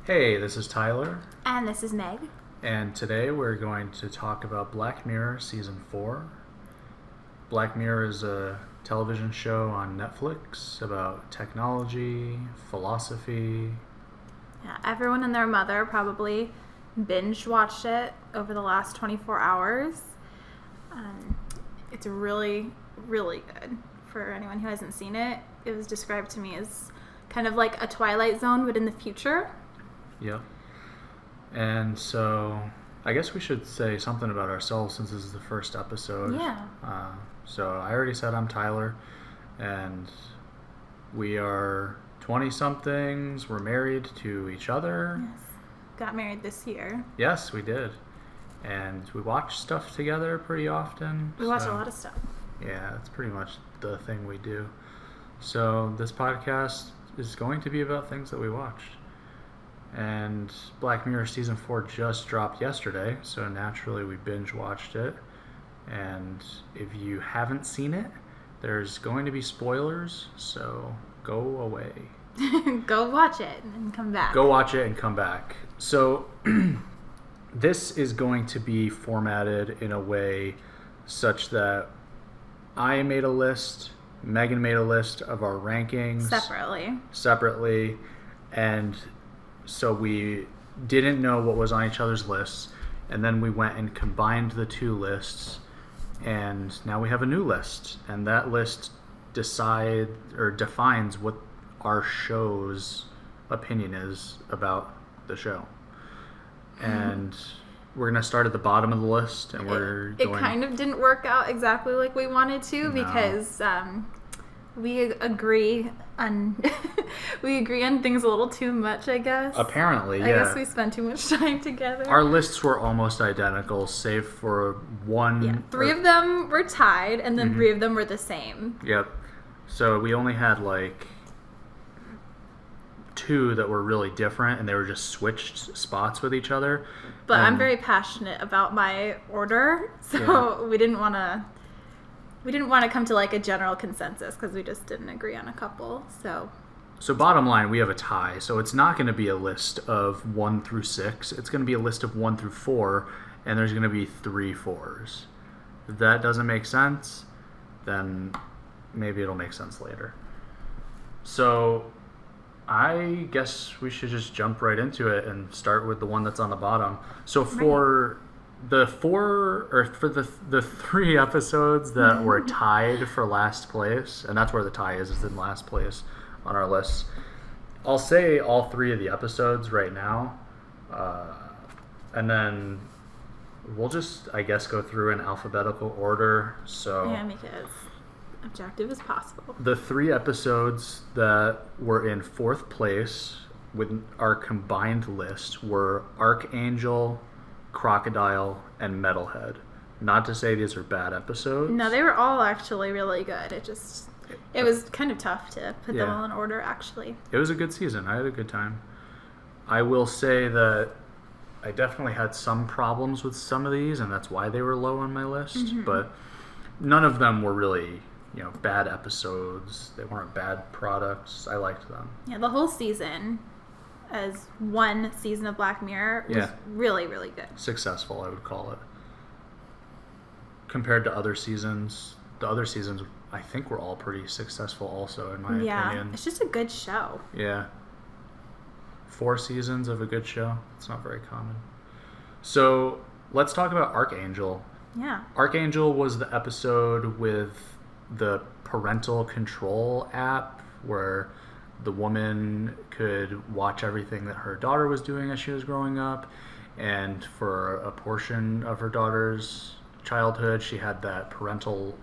Hey, this is Tyler. And this is Meg. And today we're going to talk about Black Mirror Season 4. Black Mirror is a television show on Netflix about technology, philosophy. Yeah, everyone and their mother probably binge watched it over the last 24 hours. It's really, really good. For anyone who hasn't seen it, it was described to me as kind of like a Twilight Zone, but in the future. Yep. And so I guess we should say something about ourselves since this is the first episode. Yeah. So I already said I'm Tyler, and we are 20-somethings. We're married to each other. Yes. Got married this year. Yes, we did. And we watch stuff together pretty often. We watch a lot of stuff. Yeah, that's pretty much the thing we do. So this podcast is going to be about things that we watched. And Black Mirror Season 4 just dropped yesterday, so naturally we binge watched it. And if you haven't seen it, there's going to be spoilers, so go away. Go watch it and come back. Go watch it and come back. So this is going to be formatted in a way such that I made a list, Megan made a list of our rankings. Separately. And so we didn't know what was on each other's lists, and then we went and combined the two lists, and now we have a new list, and that list defines what our show's opinion is about the show. And we're going to start at the bottom of the list, and it kind of didn't work out exactly like we wanted to. No. Because we agree on things a little too much, I guess. Apparently, yeah. I guess we spent too much time together. Our lists were almost identical, save for one. Yeah, three of them were tied, and then three of them were the same. Yep. So we only had like two that were really different, and they were just switched spots with each other. But I'm very passionate about my order, so we didn't want to come to like a general consensus because we just didn't agree on a couple. So bottom line, we have a tie. So it's not going to be a list of 1 through 6. It's going to be a list of 1 through 4, and there's going to be 3 4s. If that doesn't make sense, then maybe it'll make sense later. So I guess we should just jump right into it and start with the one that's on the bottom. So for the 3 episodes that were tied for last place, and that's where the tie is in last place on our list. I'll say all 3 of the episodes right now, and then we'll just, I guess, go through in alphabetical order. So yeah, make it as objective as possible. The 3 episodes that were in 4th place with our combined list were Archangel, Crocodile, and Metalhead. Not to say these are bad episodes. No, they were all actually really good. It was kind of tough to put them all in order, actually. It was a good season. I had a good time. I will say that I definitely had some problems with some of these, and that's why they were low on my list. But none of them were really, bad episodes. They weren't bad products. I liked them. Yeah, the whole season, as one season of Black Mirror, was really, really good. Successful, I would call it. Compared to other seasons, the other seasons, I think, were all pretty successful also, in my opinion. Yeah, it's just a good show. Yeah. 4 seasons of a good show. It's not very common. So, let's talk about Archangel. Yeah. Archangel was the episode with the parental control app where the woman could watch everything that her daughter was doing as she was growing up, and for a portion of her daughter's childhood she had that parental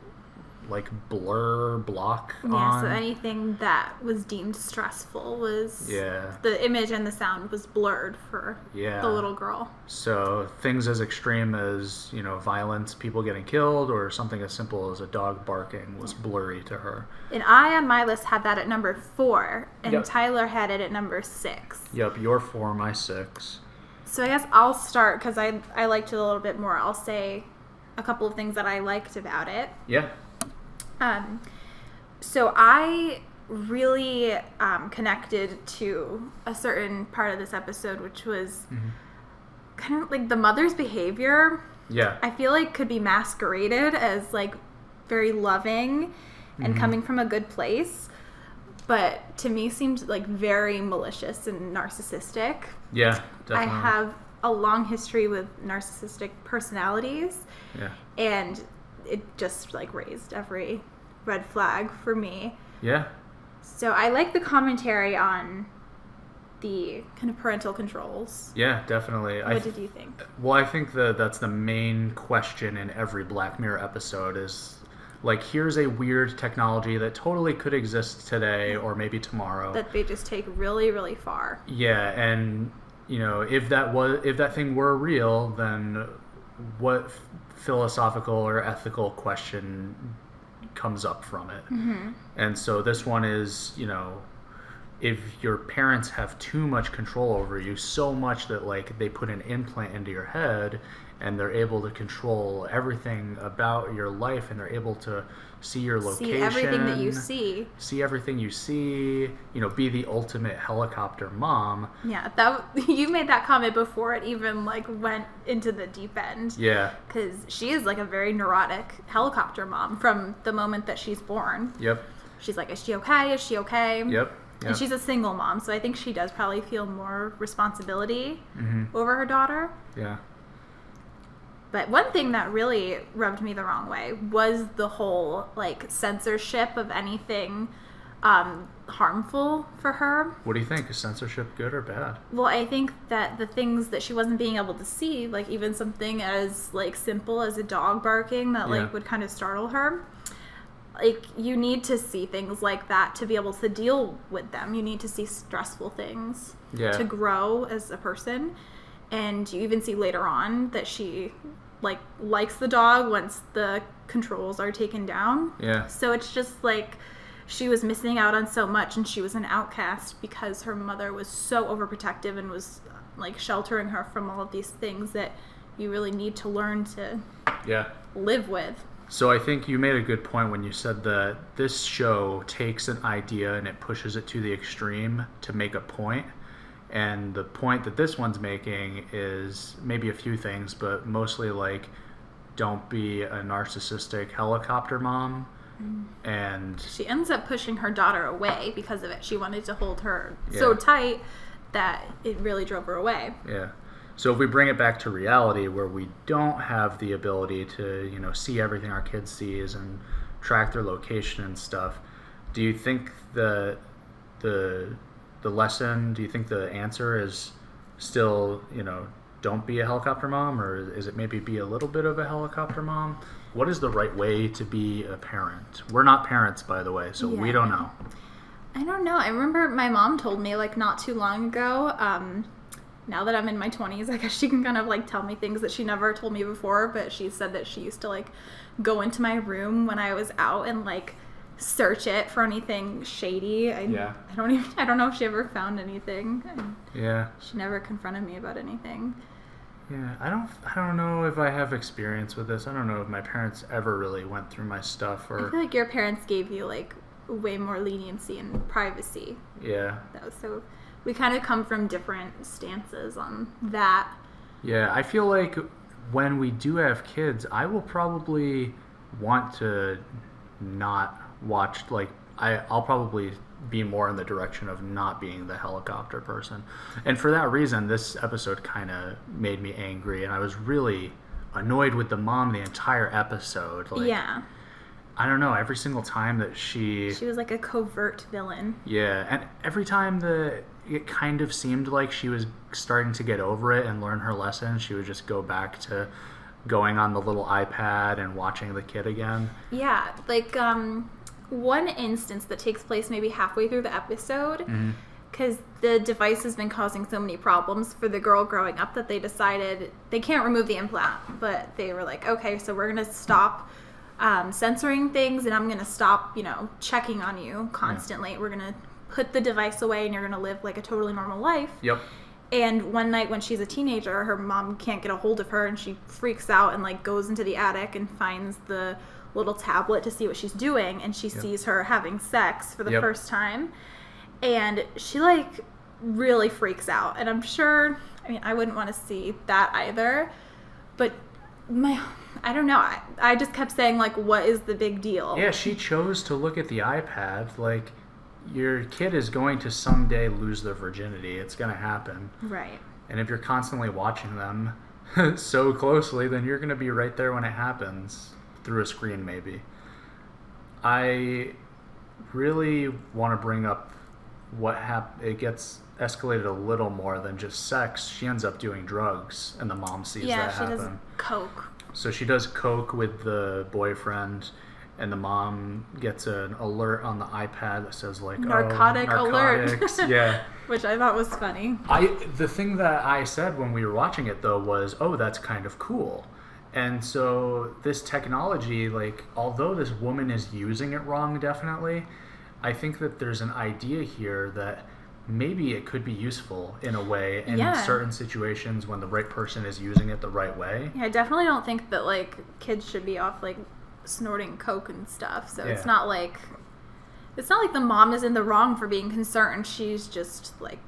blur block on. So anything that was deemed stressful was the image and the sound was blurred for the little girl. So things as extreme as violence, people getting killed, or something as simple as a dog barking was blurry to her. And I on my list had that at number 4, and Tyler had it at number 6. Yep, you're 4, my 6. So I guess I'll start because I liked it a little bit more. I'll say a couple of things that I liked about it. Yeah. So I really connected to a certain part of this episode, which was kind of like the mother's behavior. Yeah. I feel like could be masqueraded as like very loving and coming from a good place, but to me seemed like very malicious and narcissistic. Yeah, definitely. I have a long history with narcissistic personalities. Yeah. And it just like raised every red flag for me. Yeah. So I like the commentary on the kind of parental controls. Yeah, definitely. What did you think? Well, I think that's the main question in every Black Mirror episode is, like, here's a weird technology that totally could exist today or maybe tomorrow. That they just take really, really far. Yeah, and, you know, if that thing were real, then what philosophical or ethical question comes up from it? And so this one is, you know, if your parents have too much control over you, so much that like they put an implant into your head and they're able to control everything about your life, and they're able to see your location, see everything that you see, you know, be the ultimate helicopter mom. Yeah, that you made that comment before it even like went into the deep end. Yeah, because she is like a very neurotic helicopter mom from the moment that she's born. Yep. She's like, is she okay? Is she okay? Yep. And she's a single mom, so I think she does probably feel more responsibility over her daughter. Yeah. But one thing that really rubbed me the wrong way was the whole like censorship of anything harmful for her. What do you think? Is censorship good or bad? Well, I think that the things that she wasn't being able to see, like even something as like simple as a dog barking that like would kind of startle her. Like, you need to see things like that to be able to deal with them. You need to see stressful things to grow as a person. And you even see later on that she, like, likes the dog once the controls are taken down. Yeah. So it's just, like, she was missing out on so much, and she was an outcast because her mother was so overprotective and was, like, sheltering her from all of these things that you really need to learn to live with. So I think you made a good point when you said that this show takes an idea and it pushes it to the extreme to make a point. And the point that this one's making is maybe a few things, but mostly like, don't be a narcissistic helicopter mom. And she ends up pushing her daughter away because of it. She wanted to hold her so tight that it really drove her away. Yeah. So if we bring it back to reality, where we don't have the ability to, you know, see everything our kid sees and track their location and stuff, do you think the lesson, do you think the answer is still, you know, don't be a helicopter mom, or is it maybe be a little bit of a helicopter mom? What is the right way to be a parent? We're not parents, by the way, so we don't know. I don't know. I remember my mom told me, like, not too long ago, now that I'm in my 20s, I guess she can kind of like tell me things that she never told me before, but she said that she used to like go into my room when I was out and like search it for anything shady. I don't know if she ever found anything. Yeah. She never confronted me about anything. Yeah, I don't know if I have experience with this. I don't know if my parents ever really went through my stuff, or I feel like your parents gave you like way more leniency and privacy. Yeah. So we kind of come from different stances on that. Yeah, I feel like when we do have kids, I will probably want to not watch, like, I'll probably be more in the direction of not being the helicopter person. And for that reason, this episode kind of made me angry, and I was really annoyed with the mom the entire episode. Like, yeah. I don't know, every single time that she was like a covert villain. Yeah, and every time it kind of seemed like she was starting to get over it and learn her lesson, she would just go back to going on the little iPad and watching the kid again. Yeah, like one instance that takes place maybe halfway through the episode, because the device has been causing so many problems for the girl growing up that they decided they can't remove the implant, but they were like, okay, so we're going to stop censoring things, and I'm going to stop, you know, checking on you constantly. We're going to put the device away, and you're going to live like a totally normal life. Yep. And one night when she's a teenager, her mom can't get a hold of her, and she freaks out and like goes into the attic and finds the little tablet to see what she's doing, and she sees her having sex for the first time, and she like really freaks out. And I'm sure, I mean, I wouldn't want to see that either, but I don't know, I just kept saying like, what is the big deal? Yeah, she chose to look at the iPad. Like, your kid is going to someday lose their virginity. It's going to happen. Right. And if you're constantly watching them so closely, then you're going to be right there when it happens, through a screen maybe. I really want to bring up what happened. It gets escalated a little more than just sex. She ends up doing drugs, and the mom sees that happen. Yeah, she does coke. So she does coke with the boyfriend, and the mom gets an alert on the iPad that says like narcotics alert. Yeah. Which I thought was funny. The thing that I said when we were watching it though was, oh, that's kind of cool. And so this technology, like, although this woman is using it wrong, definitely, I think that there's an idea here that maybe it could be useful in a way in certain situations when the right person is using it the right way. Yeah, I definitely don't think that like kids should be off like snorting coke and stuff. So it's not like the mom is in the wrong for being concerned. She's just like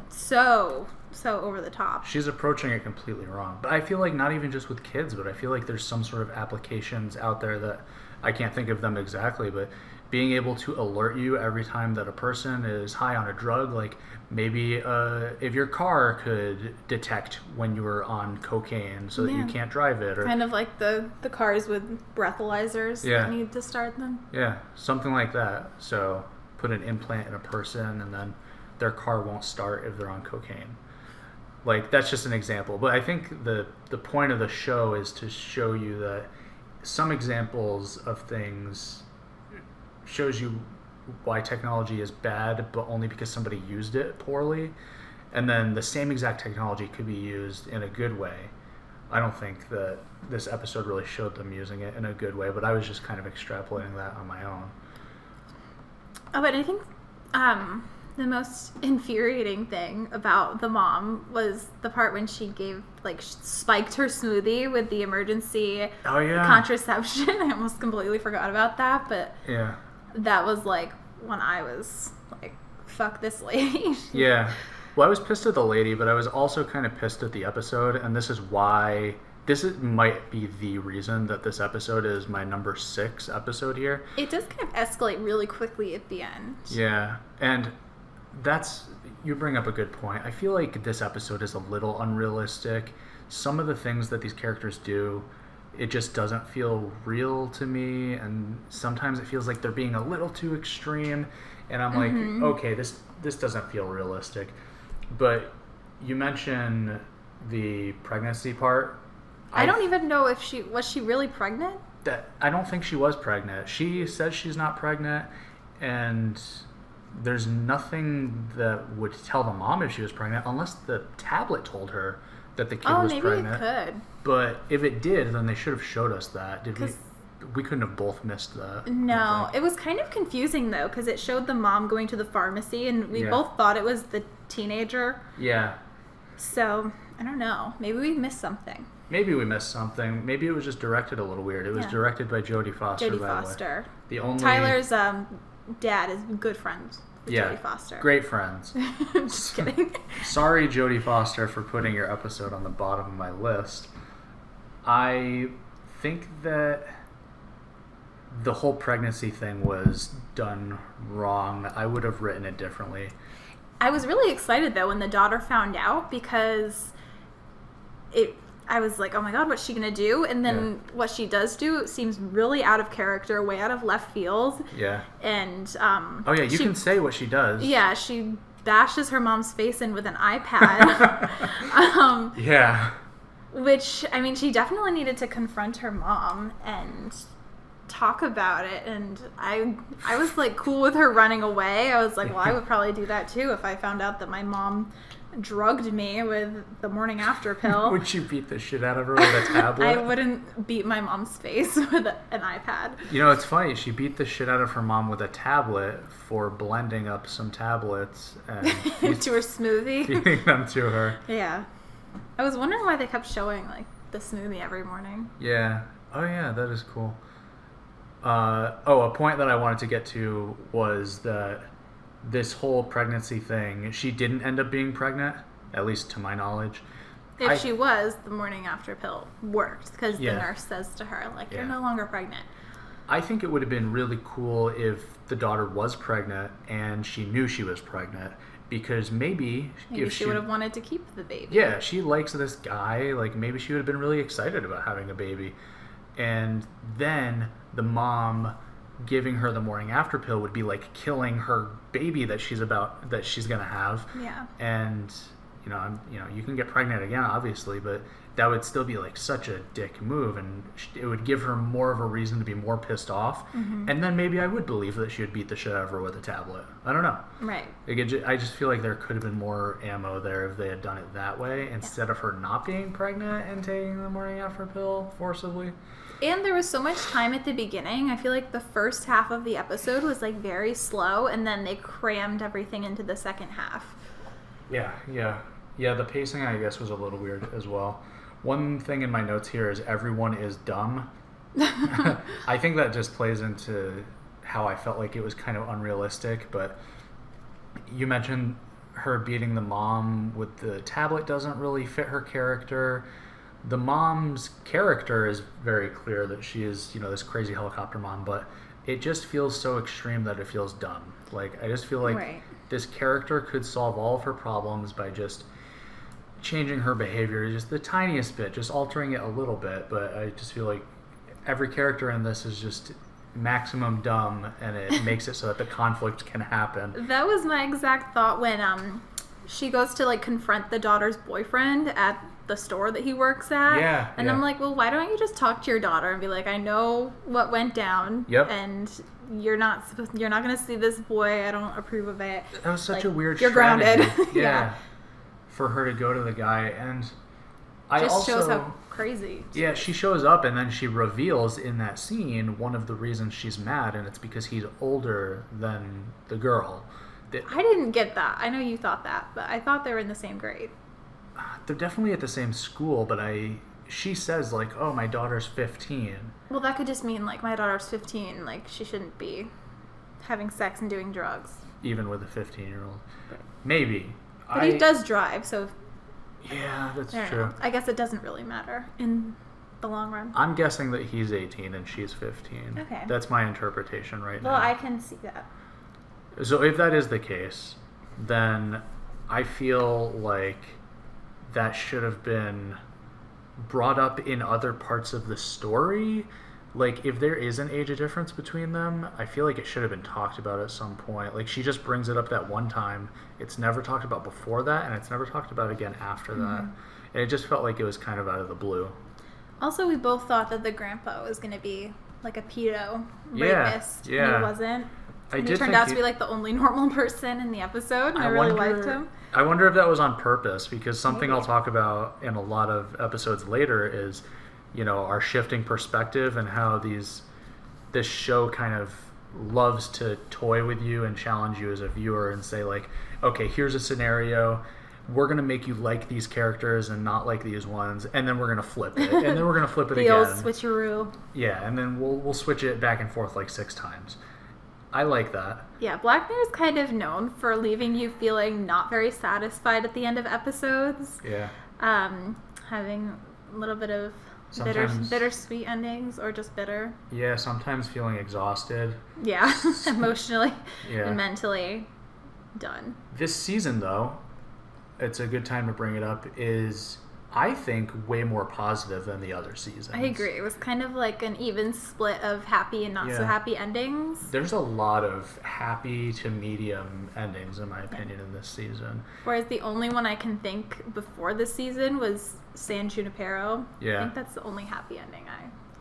so over the top. She's approaching it completely wrong. But I feel like not even just with kids, but I feel like there's some sort of applications out there that I can't think of them exactly, but being able to alert you every time that a person is high on a drug, like maybe if your car could detect when you were on cocaine so that you can't drive it. Or kind of like the cars with breathalyzers that need to start them. Yeah, something like that. So put an implant in a person and then their car won't start if they're on cocaine. Like, that's just an example. But I think the point of the show is to show you that some examples of things shows you why technology is bad, but only because somebody used it poorly. And then the same exact technology could be used in a good way. I don't think that this episode really showed them using it in a good way, but I was just kind of extrapolating that on my own. Oh, but I think the most infuriating thing about the mom was the part when she spiked her smoothie with the emergency contraception. I almost completely forgot about that, but that was like when I was like, fuck this lady. Yeah. Well, I was pissed at the lady, but I was also kind of pissed at the episode, and this is why might be the reason that this episode is my number 6 episode here. It does kind of escalate really quickly at the end. Yeah, and you bring up a good point. I feel like this episode is a little unrealistic. Some of the things that these characters do, it just doesn't feel real to me, and sometimes it feels like they're being a little too extreme, and I'm like, okay, this doesn't feel realistic. But you mentioned the pregnancy part. I don't even know if was she really pregnant? I don't think she was pregnant. She says she's not pregnant, and there's nothing that would tell the mom if she was pregnant, unless the tablet told her that the kid was pregnant. Oh, maybe it could. But if it did, then they should have showed us that. Did we? We couldn't have both missed that. No, it was kind of confusing though, because it showed the mom going to the pharmacy, and we both thought it was the teenager. Yeah. So I don't know. Maybe we missed something. Maybe we missed something. Maybe it was just directed a little weird. It was directed by Jodie Foster. Jodie Foster. The only Tyler's dad is good friends with Jodie Foster. Great friends. Just kidding. Sorry, Jodie Foster, for putting your episode on the bottom of my list. I think that the whole pregnancy thing was done wrong. I would have written it differently. I was really excited though when the daughter found out, because I was like, oh my god, what's she gonna do? And then what she does do seems really out of character, way out of left field. Yeah. And you can say what she does. Yeah, she bashes her mom's face in with an iPad. Yeah. Which, I mean, she definitely needed to confront her mom and talk about it, and I was like cool with her running away. I was like, well, I would probably do that too if I found out that my mom drugged me with the morning after pill. Would you beat the shit out of her with a tablet? I wouldn't beat my mom's face with an iPad. You know, it's funny. She beat the shit out of her mom with a tablet for blending up some tablets and to her smoothie. feeding them to her. Yeah. I was wondering why they kept showing like the smoothie every morning. Yeah. Oh yeah, that is cool. A point that I wanted to get to was that this whole pregnancy thing, she didn't end up being pregnant, at least to my knowledge. If she was, the morning after pill worked because the nurse says to her, like, you're no longer pregnant. I think it would have been really cool if the daughter was pregnant and she knew she was pregnant, because maybe if she would have wanted to keep the baby. Yeah, she likes this guy. Like, maybe she would have been really excited about having a baby. And then the mom giving her the morning after pill would be like killing her baby that she's gonna have. Yeah. And you can get pregnant again, obviously, but that would still be like such a dick move, and it would give her more of a reason to be more pissed off. Mm-hmm. And then maybe I would believe that she would beat the shit out of her with a tablet. I don't know. Right. I just feel like there could have been more ammo there if they had done it that way instead of her not being pregnant and taking the morning after pill forcibly. And there was so much time at the beginning. I feel like the first half of the episode was like very slow, and then they crammed everything into the second half. Yeah. The pacing, I guess, was a little weird as well. One thing in my notes here is everyone is dumb. I think that just plays into how I felt like it was kind of unrealistic, but you mentioned her beating the mom with the tablet doesn't really fit her character. The mom's character is very clear that she is, this crazy helicopter mom, but it just feels so extreme that it feels dumb. Like, I just feel like this character could solve all of her problems by just changing her behavior just the tiniest bit, just altering it a little bit, but I just feel like every character in this is just maximum dumb, and it makes it so that the conflict can happen. That was my exact thought when she goes to like confront the daughter's boyfriend at the store that he works at. Yeah. And I'm like, well, why don't you just talk to your daughter and be like, I know what went down. Yep. And you're not going to see this boy. I don't approve of it. That was such a weird You're strategy. grounded. Yeah. For her to go to the guy, and shows how crazy. Yeah, she shows up and then she reveals in that scene one of the reasons she's mad, and it's because he's older than the girl. I didn't get that. I know you thought that, but I thought they were in the same grade. They're definitely at the same school, but she says like, oh, my daughter's 15. Well, that could just mean like my daughter's 15, like she shouldn't be having sex and doing drugs. Even with a 15-year-old. Maybe. But he does drive, so... Yeah, that's true. I guess it doesn't really matter in the long run. I'm guessing that he's 18 and she's 15. Okay. That's my interpretation now. Well, I can see that. So if that is the case, then I feel like that should have been brought up in other parts of the story. Like, if there is an age difference between them, I feel like it should have been talked about at some point. Like, she just brings it up that one time. It's never talked about before that, and it's never talked about again after that. And it just felt like it was kind of out of the blue. Also, we both thought that the grandpa was going to be like a pedo rapist. Yeah. And he wasn't. And he turned out to be like the only normal person in the episode, and I really liked him. I wonder if that was on purpose, because something I'll talk about in a lot of episodes later is, our shifting perspective and how this show kind of loves to toy with you and challenge you as a viewer and say like, okay, here's a scenario. We're going to make you like these characters and not like these ones, and then we're going to flip it. And then we're going to flip it again. The old switcheroo. Yeah, and then we'll switch it back and forth like 6 times. I like that. Yeah, Black Mirror is kind of known for leaving you feeling not very satisfied at the end of episodes. Yeah. Having a little bit of sometimes bittersweet endings, or just bitter. Yeah, sometimes feeling exhausted. Yeah, emotionally and mentally done. This season, though, it's a good time to bring it up, is, I think, way more positive than the other seasons. I agree. It was kind of like an even split of happy and not so happy endings. There's a lot of happy to medium endings, in my opinion, in this season. Whereas the only one I can think before this season was San Junipero. Yeah. I think that's the only happy ending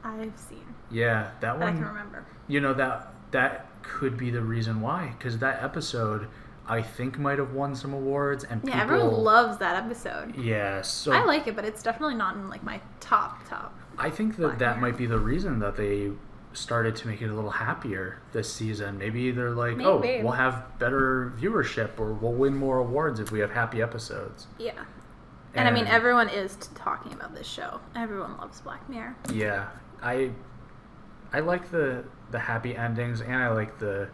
I've seen. Yeah, that one. one. I can remember. You know, that could be the reason why, because that episode, I think, might have won some awards, and people... Yeah, everyone loves that episode. Yeah, so... I like it, but it's definitely not in, like, my top. I think that might be the reason that they started to make it a little happier this season. Maybe they're like, oh, we'll have better viewership, or we'll win more awards if we have happy episodes. Yeah. And I mean, everyone is talking about this show. Everyone loves Black Mirror. Yeah. I like the happy endings, and I like the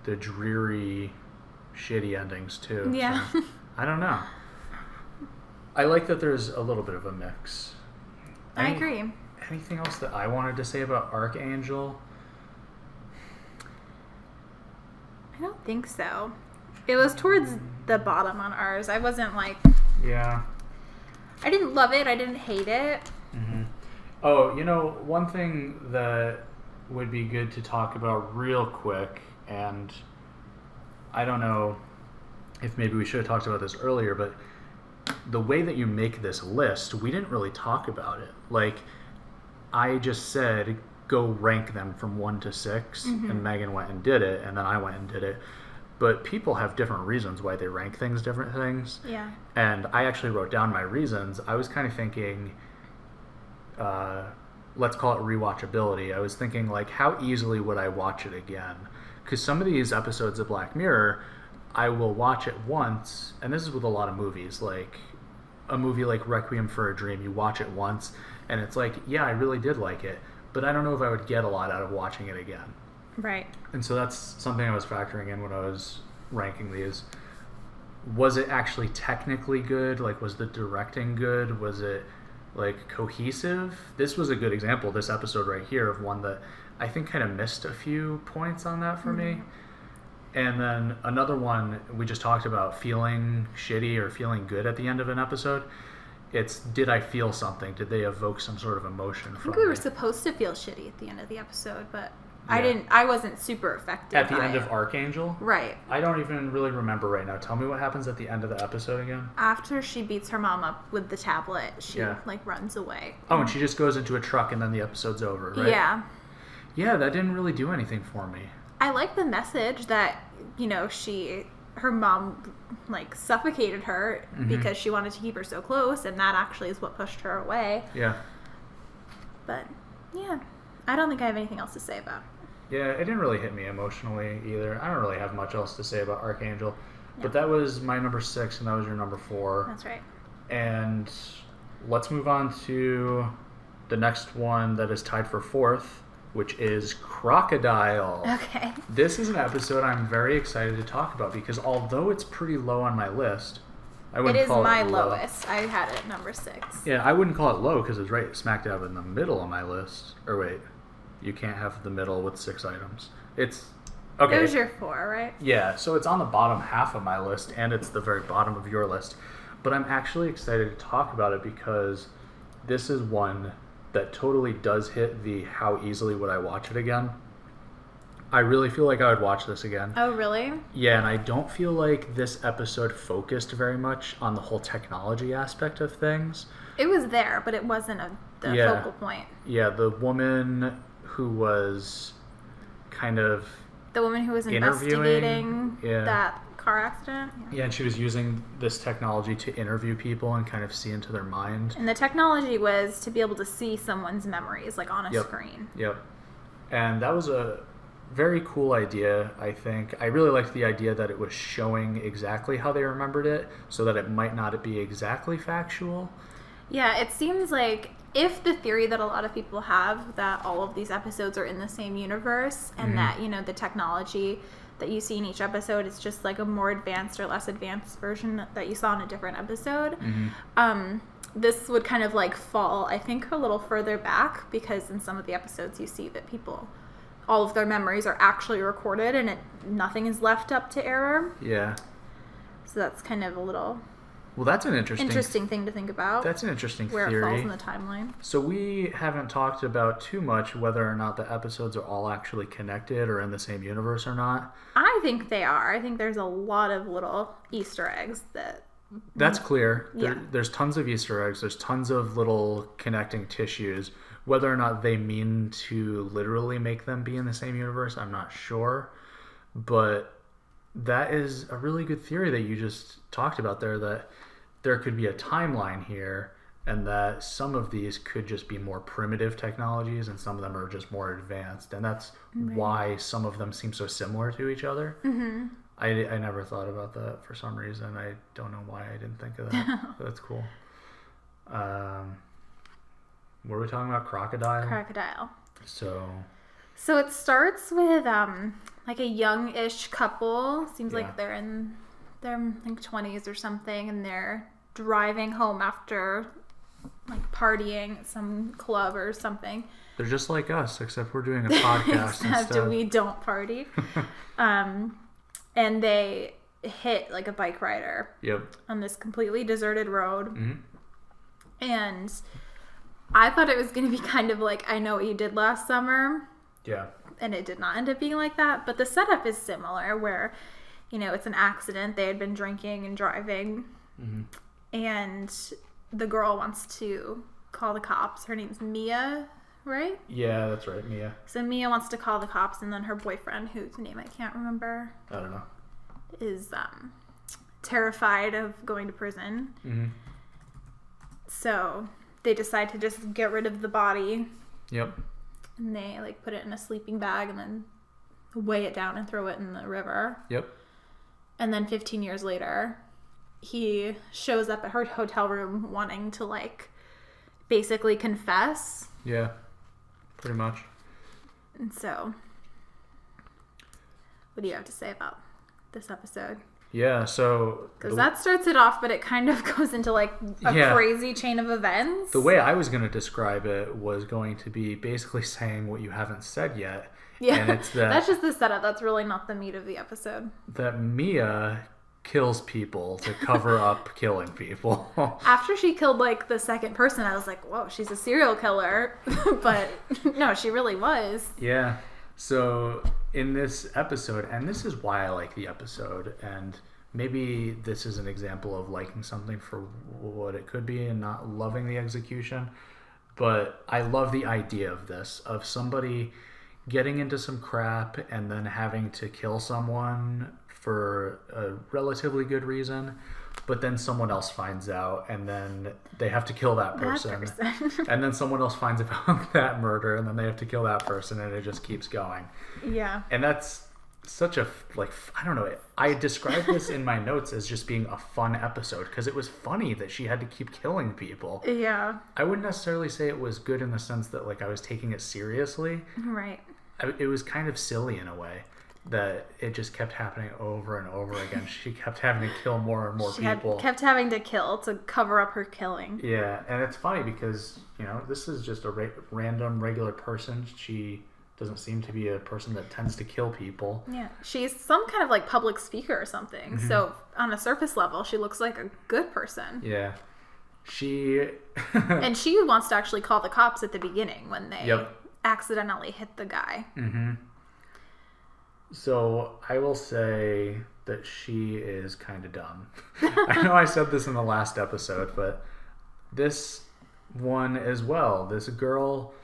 dreary, shitty endings too. Yeah. So, I don't know. I like that there's a little bit of a mix. I agree. Anything else that I wanted to say about Archangel? I don't think so. It was towards the bottom on ours. I wasn't like... Yeah. I didn't love it. I didn't hate it. Mm-hmm. Oh, you know, one thing that would be good to talk about real quick, and I don't know if maybe we should have talked about this earlier, but the way that you make this list, we didn't really talk about it. Like, I just said, go rank them from 1 to 6, and Megan went and did it, and then I went and did it. But people have different reasons why they rank different things. Yeah. And I actually wrote down my reasons. I was kind of thinking, let's call it rewatchability. I was thinking, like, how easily would I watch it again? Because some of these episodes of Black Mirror, I will watch it once, and this is with a lot of movies, like a movie like Requiem for a Dream, you watch it once, and it's like, yeah, I really did like it, but I don't know if I would get a lot out of watching it again. Right. And so that's something I was factoring in when I was ranking these. Was it actually technically good? Like, was the directing good? Was it, like, cohesive? This was a good example, this episode right here, of one that I think kind of missed a few points on that for me. And then another one we just talked about, feeling shitty or feeling good at the end of an episode. It's, did I feel something? Did they evoke some sort of emotion from me? I think we were supposed to feel shitty at the end of the episode, but I wasn't super affected at the end of Archangel? Right. I don't even really remember right now. Tell me what happens at the end of the episode again. After she beats her mom up with the tablet, she like runs away. Oh, and she just goes into a truck and then the episode's over, right? Yeah. Yeah, that didn't really do anything for me. I like the message that, you know, her mom like suffocated her because she wanted to keep her so close, and that actually is what pushed her away. Yeah. But yeah, I don't think I have anything else to say about it. Yeah, it didn't really hit me emotionally either. I don't really have much else to say about Archangel. But that was my number 6, and that was your number 4. That's right. And let's move on to the next one that is tied for 4th, which is Crocodile. Okay. This is an episode I'm very excited to talk about because although it's pretty low on my list, I wouldn't call it my lowest. I had it at number 6. Yeah, I wouldn't call it low because it's right smack dab in the middle of my list. Or wait, you can't have the middle with 6 items. It's okay. It was your 4, right? Yeah, so it's on the bottom half of my list and it's the very bottom of your list. But I'm actually excited to talk about it because this is one that totally does hit the how easily would I watch it again. I really feel like I would watch this again. Oh, really? Yeah, and I don't feel like this episode focused very much on the whole technology aspect of things. It was there, but it wasn't the focal point. Yeah, the woman who was kind of... The woman who was investigating that car accident? Yeah, and she was using this technology to interview people and kind of see into their mind. And the technology was to be able to see someone's memories, like on a screen. Yep. And that was a very cool idea, I think. I really liked the idea that it was showing exactly how they remembered it, so that it might not be exactly factual. Yeah, it seems like if the theory that a lot of people have that all of these episodes are in the same universe and that, you know, the technology that you see in each episode is just like a more advanced or less advanced version that you saw in a different episode. This would kind of like fall, I think, a little further back because in some of the episodes you see that people, all of their memories are actually recorded and nothing is left up to error. Yeah. So that's kind of a little... Well, that's an interesting thing to think about. That's an interesting where theory. Where it falls in the timeline. So we haven't talked about too much whether or not the episodes are all actually connected or in the same universe or not. I think they are. I think there's a lot of little Easter eggs that That's clear. Yeah. There's tons of Easter eggs. There's tons of little connecting tissues. Whether or not they mean to literally make them be in the same universe, I'm not sure. But that is a really good theory that you just talked about there, that there could be a timeline here and that some of these could just be more primitive technologies and some of them are just more advanced. And that's why some of them seem so similar to each other. Mm-hmm. I never thought about that for some reason. I don't know why I didn't think of that. That's cool. Were we talking about crocodile? Crocodile. So it starts with like a young-ish couple. Seems like they're in their like 20s or something, and they're driving home after like partying at some club or something. They're just like us, except we're doing a podcast except we don't party. And they hit like a bike rider. Yep. On this completely deserted road. Mm-hmm. And I thought it was going to be kind of like I Know What You Did Last Summer. Yeah. And it did not end up being like that. But the setup is similar where, you know, it's an accident. They had been drinking and driving. Mm-hmm. And the girl wants to call the cops. Her name's Mia, right? Yeah, that's right, Mia. So Mia wants to call the cops, and then her boyfriend, whose name I can't remember. I don't know. Is terrified of going to prison. Mm-hmm. So they decide to just get rid of the body. Yep. And they like put it in a sleeping bag and then weigh it down and throw it in the river. Yep. And then 15 years later, he shows up at her hotel room wanting to like basically confess. Yeah. Pretty much. And so, what do you have to say about this episode? Yeah, so... Because that starts it off, but it kind of goes into like a crazy chain of events. The way I was going to describe it was going to be basically saying what you haven't said yet. Yeah, and it's that's just the setup. That's really not the meat of the episode. That Mia kills people to cover up killing people. After she killed like the second person, I was like, whoa, she's a serial killer. But no, she really was. Yeah. So in this episode, and this is why I like the episode, and maybe this is an example of liking something for what it could be and not loving the execution, but I love the idea of this, of somebody getting into some crap and then having to kill someone for a relatively good reason, but then someone else finds out and then they have to kill that person. And then someone else finds about that murder and then they have to kill that person, and it just keeps going. Yeah. And that's such a, like, I don't know, I described this in my notes as just being a fun episode because it was funny that she had to keep killing people. Yeah. I wouldn't necessarily say it was good in the sense that like I was taking it seriously. Right. It was kind of silly in a way that it just kept happening over and over again. She kept having to kill more and more people. Kept having to kill to cover up her killing. Yeah, and it's funny because, you know, this is just a random, regular person. She doesn't seem to be a person that tends to kill people. Yeah, she's some kind of like public speaker or something. Mm-hmm. So on a surface level, she looks like a good person. Yeah. She... And she wants to actually call the cops at the beginning when they accidentally hit the guy. Mm-hmm. So I will say that she is kind of dumb. I know I said this in the last episode, but this one as well, this girl,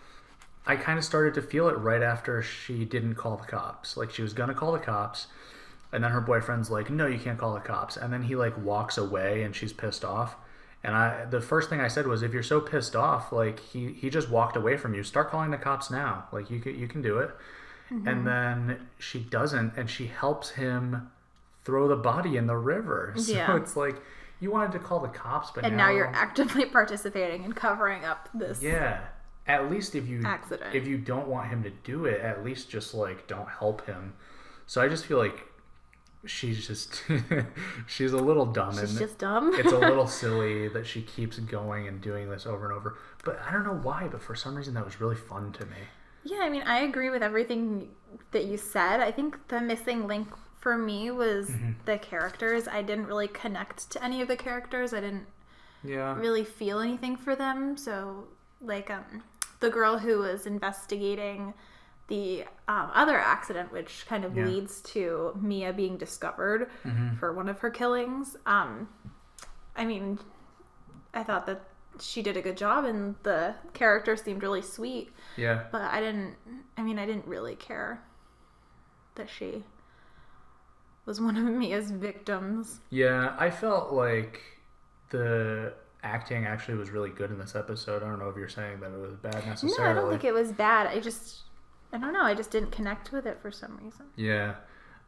I kind of started to feel it right after she didn't call the cops. Like she was going to call the cops, and then her boyfriend's like, no, you can't call the cops. And then he like walks away and she's pissed off. And the first thing I said was, if you're so pissed off, like he just walked away from you, start calling the cops now. Like you can do it. Mm-hmm. And then she doesn't, and she helps him throw the body in the river. So it's like, you wanted to call the cops, but now you're actively participating in covering up this at least if you accident. If you don't want him to do it, at least just like don't help him. So I just feel like she's just she's a little dumb. She's just dumb. It's a little silly that she keeps going and doing this over and over. But I don't know why, but for some reason that was really fun to me. Yeah, I mean, I agree with everything that you said. I think the missing link for me was the characters. I didn't really connect to any of the characters. I didn't really feel anything for them. So, like, the girl who was investigating the other accident, which kind of leads to Mia being discovered for one of her killings. I mean, I thought that she did a good job and the character seemed really sweet. Yeah. But I didn't really care that she was one of Mia's victims. Yeah, I felt like the acting actually was really good in this episode. I don't know if you're saying that it was bad necessarily. No, I don't think it was bad. I don't know. I just didn't connect with it for some reason. Yeah.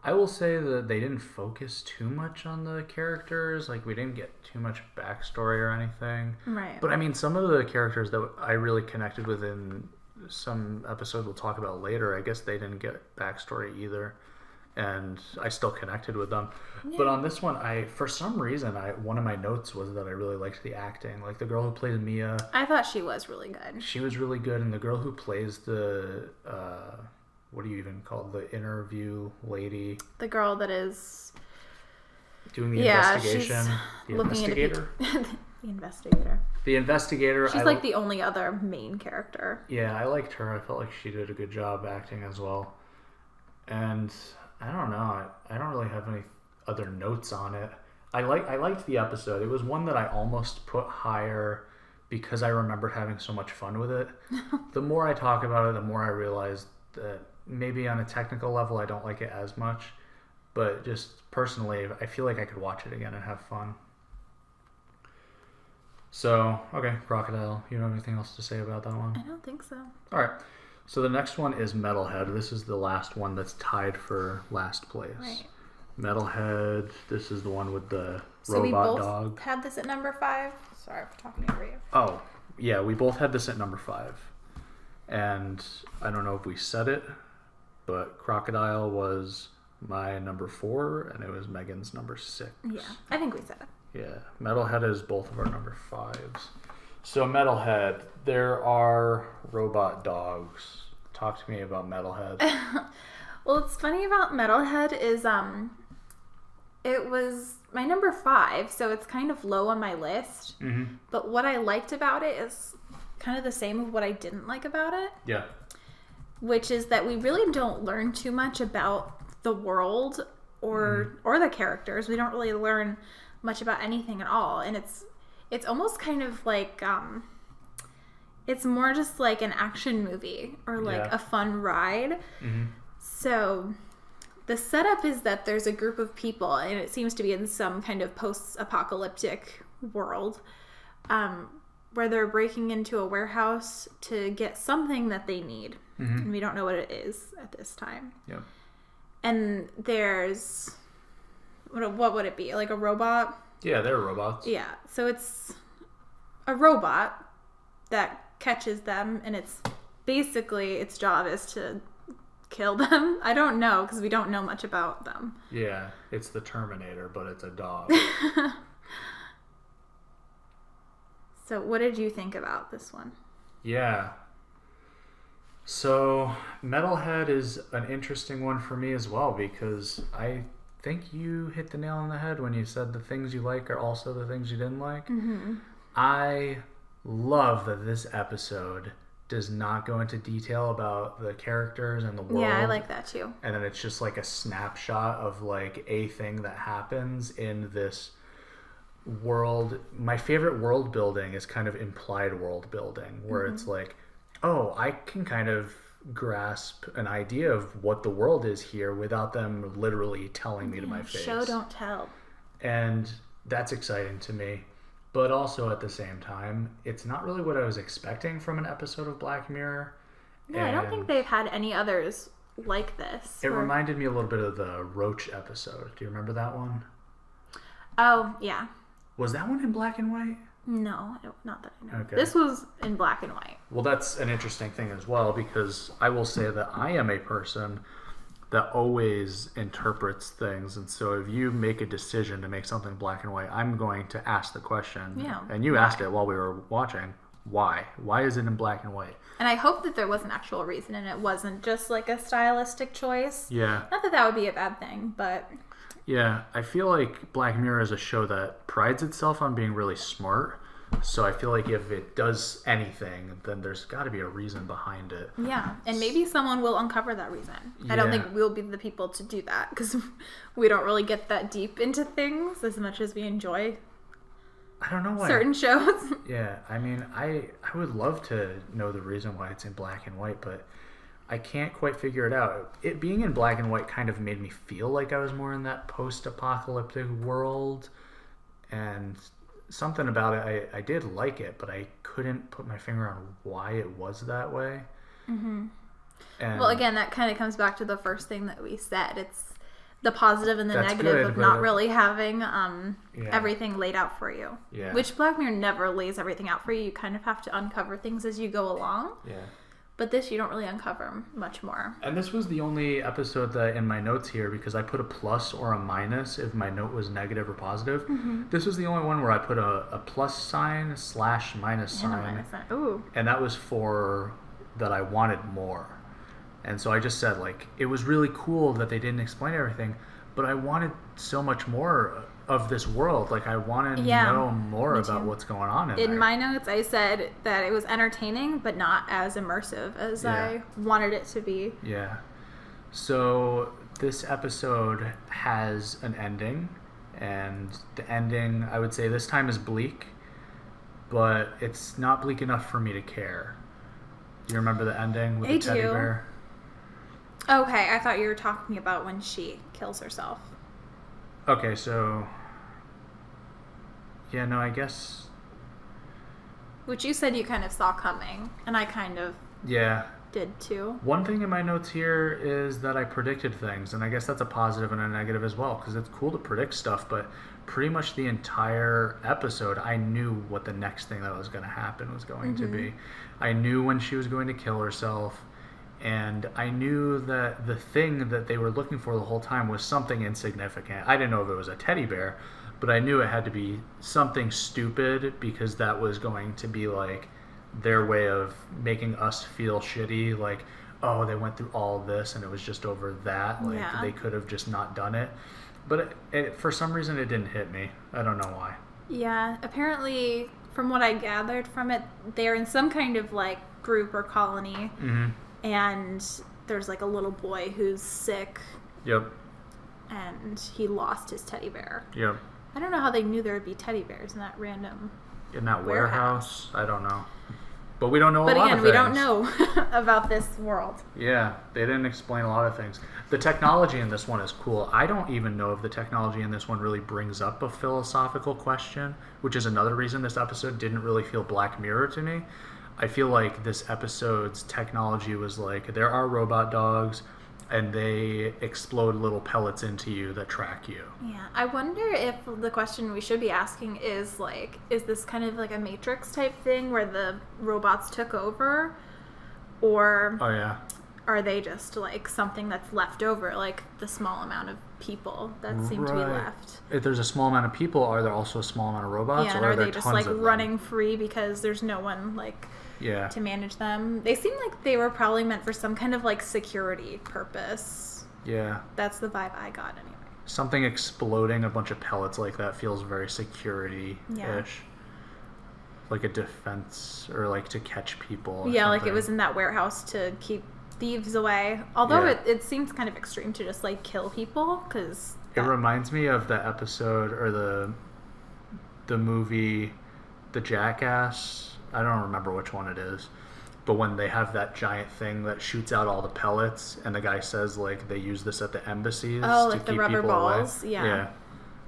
I will say that they didn't focus too much on the characters. Like, we didn't get too much backstory or anything. Right. But, I mean, some of the characters that I really connected with in some episode we'll talk about later, I guess they didn't get backstory either. And I still connected with them. Yeah. But on this one, for some reason, one of my notes was that I really liked the acting. Like, the girl who plays Mia. I thought she was really good. She was really good. And the girl who plays the... what do you even call it? The interview lady? The girl that is... doing the investigation. The investigator. The investigator. The investigator. She's like the only other main character. Yeah, I liked her. I felt like she did a good job acting as well. And I don't know. I don't really have any other notes on it. I liked the episode. It was one that I almost put higher because I remembered having so much fun with it. The more I talk about it, the more I realized that maybe on a technical level I don't like it as much, but just personally I feel like I could watch it again and have fun. So, okay, Crocodile. You don't have anything else to say about that one? I don't think so. Alright, so the next one is Metalhead. This is the last one that's tied for last place. Right. Metalhead, this is the one with the robot dog. We both had this at number 5? Sorry for talking over you. Oh, yeah, we both had this at number 5. And I don't know if we said it, but Crocodile was my number 4, and it was Megan's number 6. Yeah, I think we said it. Yeah, Metalhead is both of our number 5s. So Metalhead, there are robot dogs. Talk to me about Metalhead. Well, what's funny about Metalhead is it was my number 5, so it's kind of low on my list. Mm-hmm. But what I liked about it is kind of the same of what I didn't like about it. Yeah. Which is that we really don't learn too much about the world or the characters. We don't really learn much about anything at all. And it's almost kind of like it's more just like an action movie or like a fun ride. Mm-hmm. So the setup is that there's a group of people, and it seems to be in some kind of post-apocalyptic world, where they're breaking into a warehouse to get something that they need. Mm-hmm. And we don't know what it is at this time. Yeah. And there's... What would it be? Like a robot? Yeah, they're robots. Yeah. So it's a robot that catches them, and it's basically its job is to kill them. I don't know, because we don't know much about them. Yeah, it's the Terminator, but it's a dog. So what did you think about this one? Yeah. So Metalhead is an interesting one for me as well, because I think you hit the nail on the head when you said the things you like are also the things you didn't like. Mm-hmm. I love that this episode does not go into detail about the characters and the world. Yeah, I like that too. And then it's just like a snapshot of like a thing that happens in this world. My favorite world building is kind of implied world building, where it's like, oh, I can kind of grasp an idea of what the world is here without them literally telling me to my face. Show don't tell. And that's exciting to me. But also at the same time, it's not really what I was expecting from an episode of Black Mirror. Yeah, I don't think they've had any others like this. It reminded me a little bit of the Roach episode. Do you remember that one? Oh, yeah. Was that one in black and white? No, not that I know. Okay. This was in black and white. Well, that's an interesting thing as well, because I will say that I am a person that always interprets things. And so if you make a decision to make something black and white, I'm going to ask the question. Yeah. And you asked it while we were watching. Why? Why is it in black and white? And I hope that there was an actual reason and it wasn't just like a stylistic choice. Yeah. Not that that would be a bad thing, but... Yeah, I feel like Black Mirror is a show that prides itself on being really smart. So I feel like if it does anything, then there's got to be a reason behind it. Yeah, and maybe someone will uncover that reason. Yeah. I don't think we'll be the people to do that, because we don't really get that deep into things as much as we enjoy I don't know why. certain shows. Yeah, I mean, I would love to know the reason why it's in black and white, but I can't quite figure it out. It being in black and white kind of made me feel like I was more in that post-apocalyptic world, and something about it, I did like it, but I couldn't put my finger on why it was that way. Mm-hmm. And well, again, that kind of comes back to the first thing that we said. It's the positive and the That's negative good, of but not really having Yeah. everything laid out for you. Yeah. Which Black Mirror never lays everything out for you. You kind of have to uncover things as you go along. Yeah. But this, you don't really uncover much more. And this was the only episode that in my notes here, because I put a plus or a minus if my note was negative or positive. Mm-hmm. This was the only one where I put a plus sign / minus sign. Ooh. And that was for that I wanted more. And so I just said, like, it was really cool that they didn't explain everything, but I wanted so much more of this world. Like, I wanted to know more about what's going on in there. In my notes, I said that it was entertaining, but not as immersive as I wanted it to be. Yeah. So this episode has an ending, and the ending, I would say this time is bleak, but it's not bleak enough for me to care. Do you remember the ending with the teddy bear? Okay, I thought you were talking about when she kills herself. Okay, so... Yeah, no, I guess... Which you said you kind of saw coming, and I kind of did too. One thing in my notes here is that I predicted things, and I guess that's a positive and a negative as well, because it's cool to predict stuff, but pretty much the entire episode, I knew what the next thing that was going to happen was going to be. I knew when she was going to kill herself, and I knew that the thing that they were looking for the whole time was something insignificant. I didn't know if it was a teddy bear, but I knew it had to be something stupid, because that was going to be like their way of making us feel shitty, like, oh, they went through all of this and it was just over that. Like, they could have just not done it. But for some reason, it didn't hit me. I don't know why. Yeah, apparently, from what I gathered from it, they're in some kind of like group or colony. Mm-hmm. And there's like a little boy who's sick. Yep. And he lost his teddy bear. Yep. I don't know how they knew there would be teddy bears in that warehouse. I don't know. But we don't know a lot of things. But again, we don't know about this world. Yeah, they didn't explain a lot of things. The technology in this one is cool. I don't even know if the technology in this one really brings up a philosophical question, which is another reason this episode didn't really feel Black Mirror to me. I feel like this episode's technology was like, there are robot dogs, and they explode little pellets into you that track you. Yeah, I wonder if the question we should be asking is like, is this kind of like a Matrix type thing where the robots took over? Or are they just like something that's left over, like the small amount of people that seem to be left? If there's a small amount of people, are there also a small amount of robots? Yeah, and or are there they just tons like of running them? free because there's no one like to manage them? They seem like they were probably meant for some kind of like security purpose. Yeah. That's the vibe I got anyway. Something exploding a bunch of pellets like that feels very security-ish. Yeah. Like a defense, or like to catch people. Yeah, like it was in that warehouse to keep thieves away. Although it seems kind of extreme to just like kill people, because it reminds me of the episode or the movie The Jackass. I don't remember which one it is, but when they have that giant thing that shoots out all the pellets, and the guy says like they use this at the embassies to like keep the rubber people balls. away. Yeah,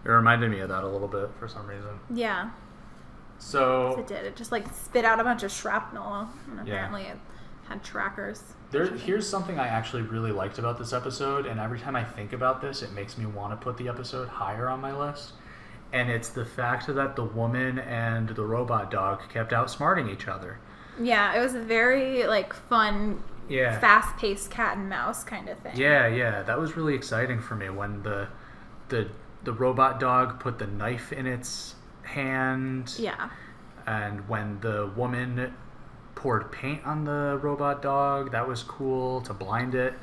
it reminded me of that a little bit for some reason. Yeah. So it did. It just like spit out a bunch of shrapnel, and apparently it had trackers. Here's something I actually really liked about this episode, and every time I think about this, it makes me want to put the episode higher on my list. And it's the fact that the woman and the robot dog kept outsmarting each other. Yeah, it was a very like fun, fast-paced cat and mouse kind of thing. Yeah, that was really exciting for me when the robot dog put the knife in its hand. Yeah. And when the woman poured paint on the robot dog, that was cool to blind it.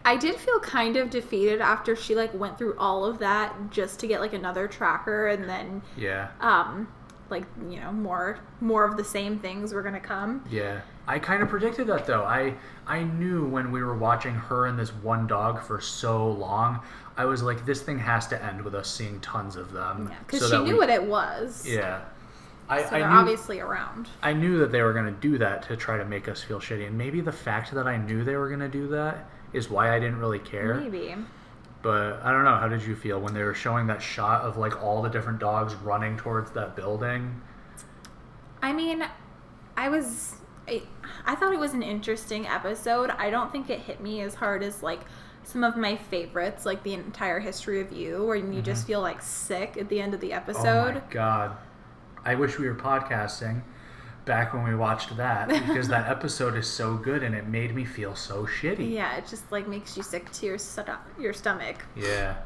I did feel kind of defeated after she like went through all of that just to get like another tracker, and then like, you know, more of the same things were gonna come. Yeah, I kind of predicted that though. I knew when we were watching her and this one dog for so long, I was like, this thing has to end with us seeing tons of them. Yeah, because she knew what it was. Yeah. So they're obviously around. I knew that they were going to do that to try to make us feel shitty. And maybe the fact that I knew they were going to do that is why I didn't really care. Maybe. But I don't know. How did you feel when they were showing that shot of like all the different dogs running towards that building? I mean, I thought it was an interesting episode. I don't think it hit me as hard as like some of my favorites, like the entire history of you, where you just feel like sick at the end of the episode. Oh my god. I wish we were podcasting back when we watched that, because that episode is so good and it made me feel so shitty. Yeah, it just like makes you sick to your stomach. Yeah.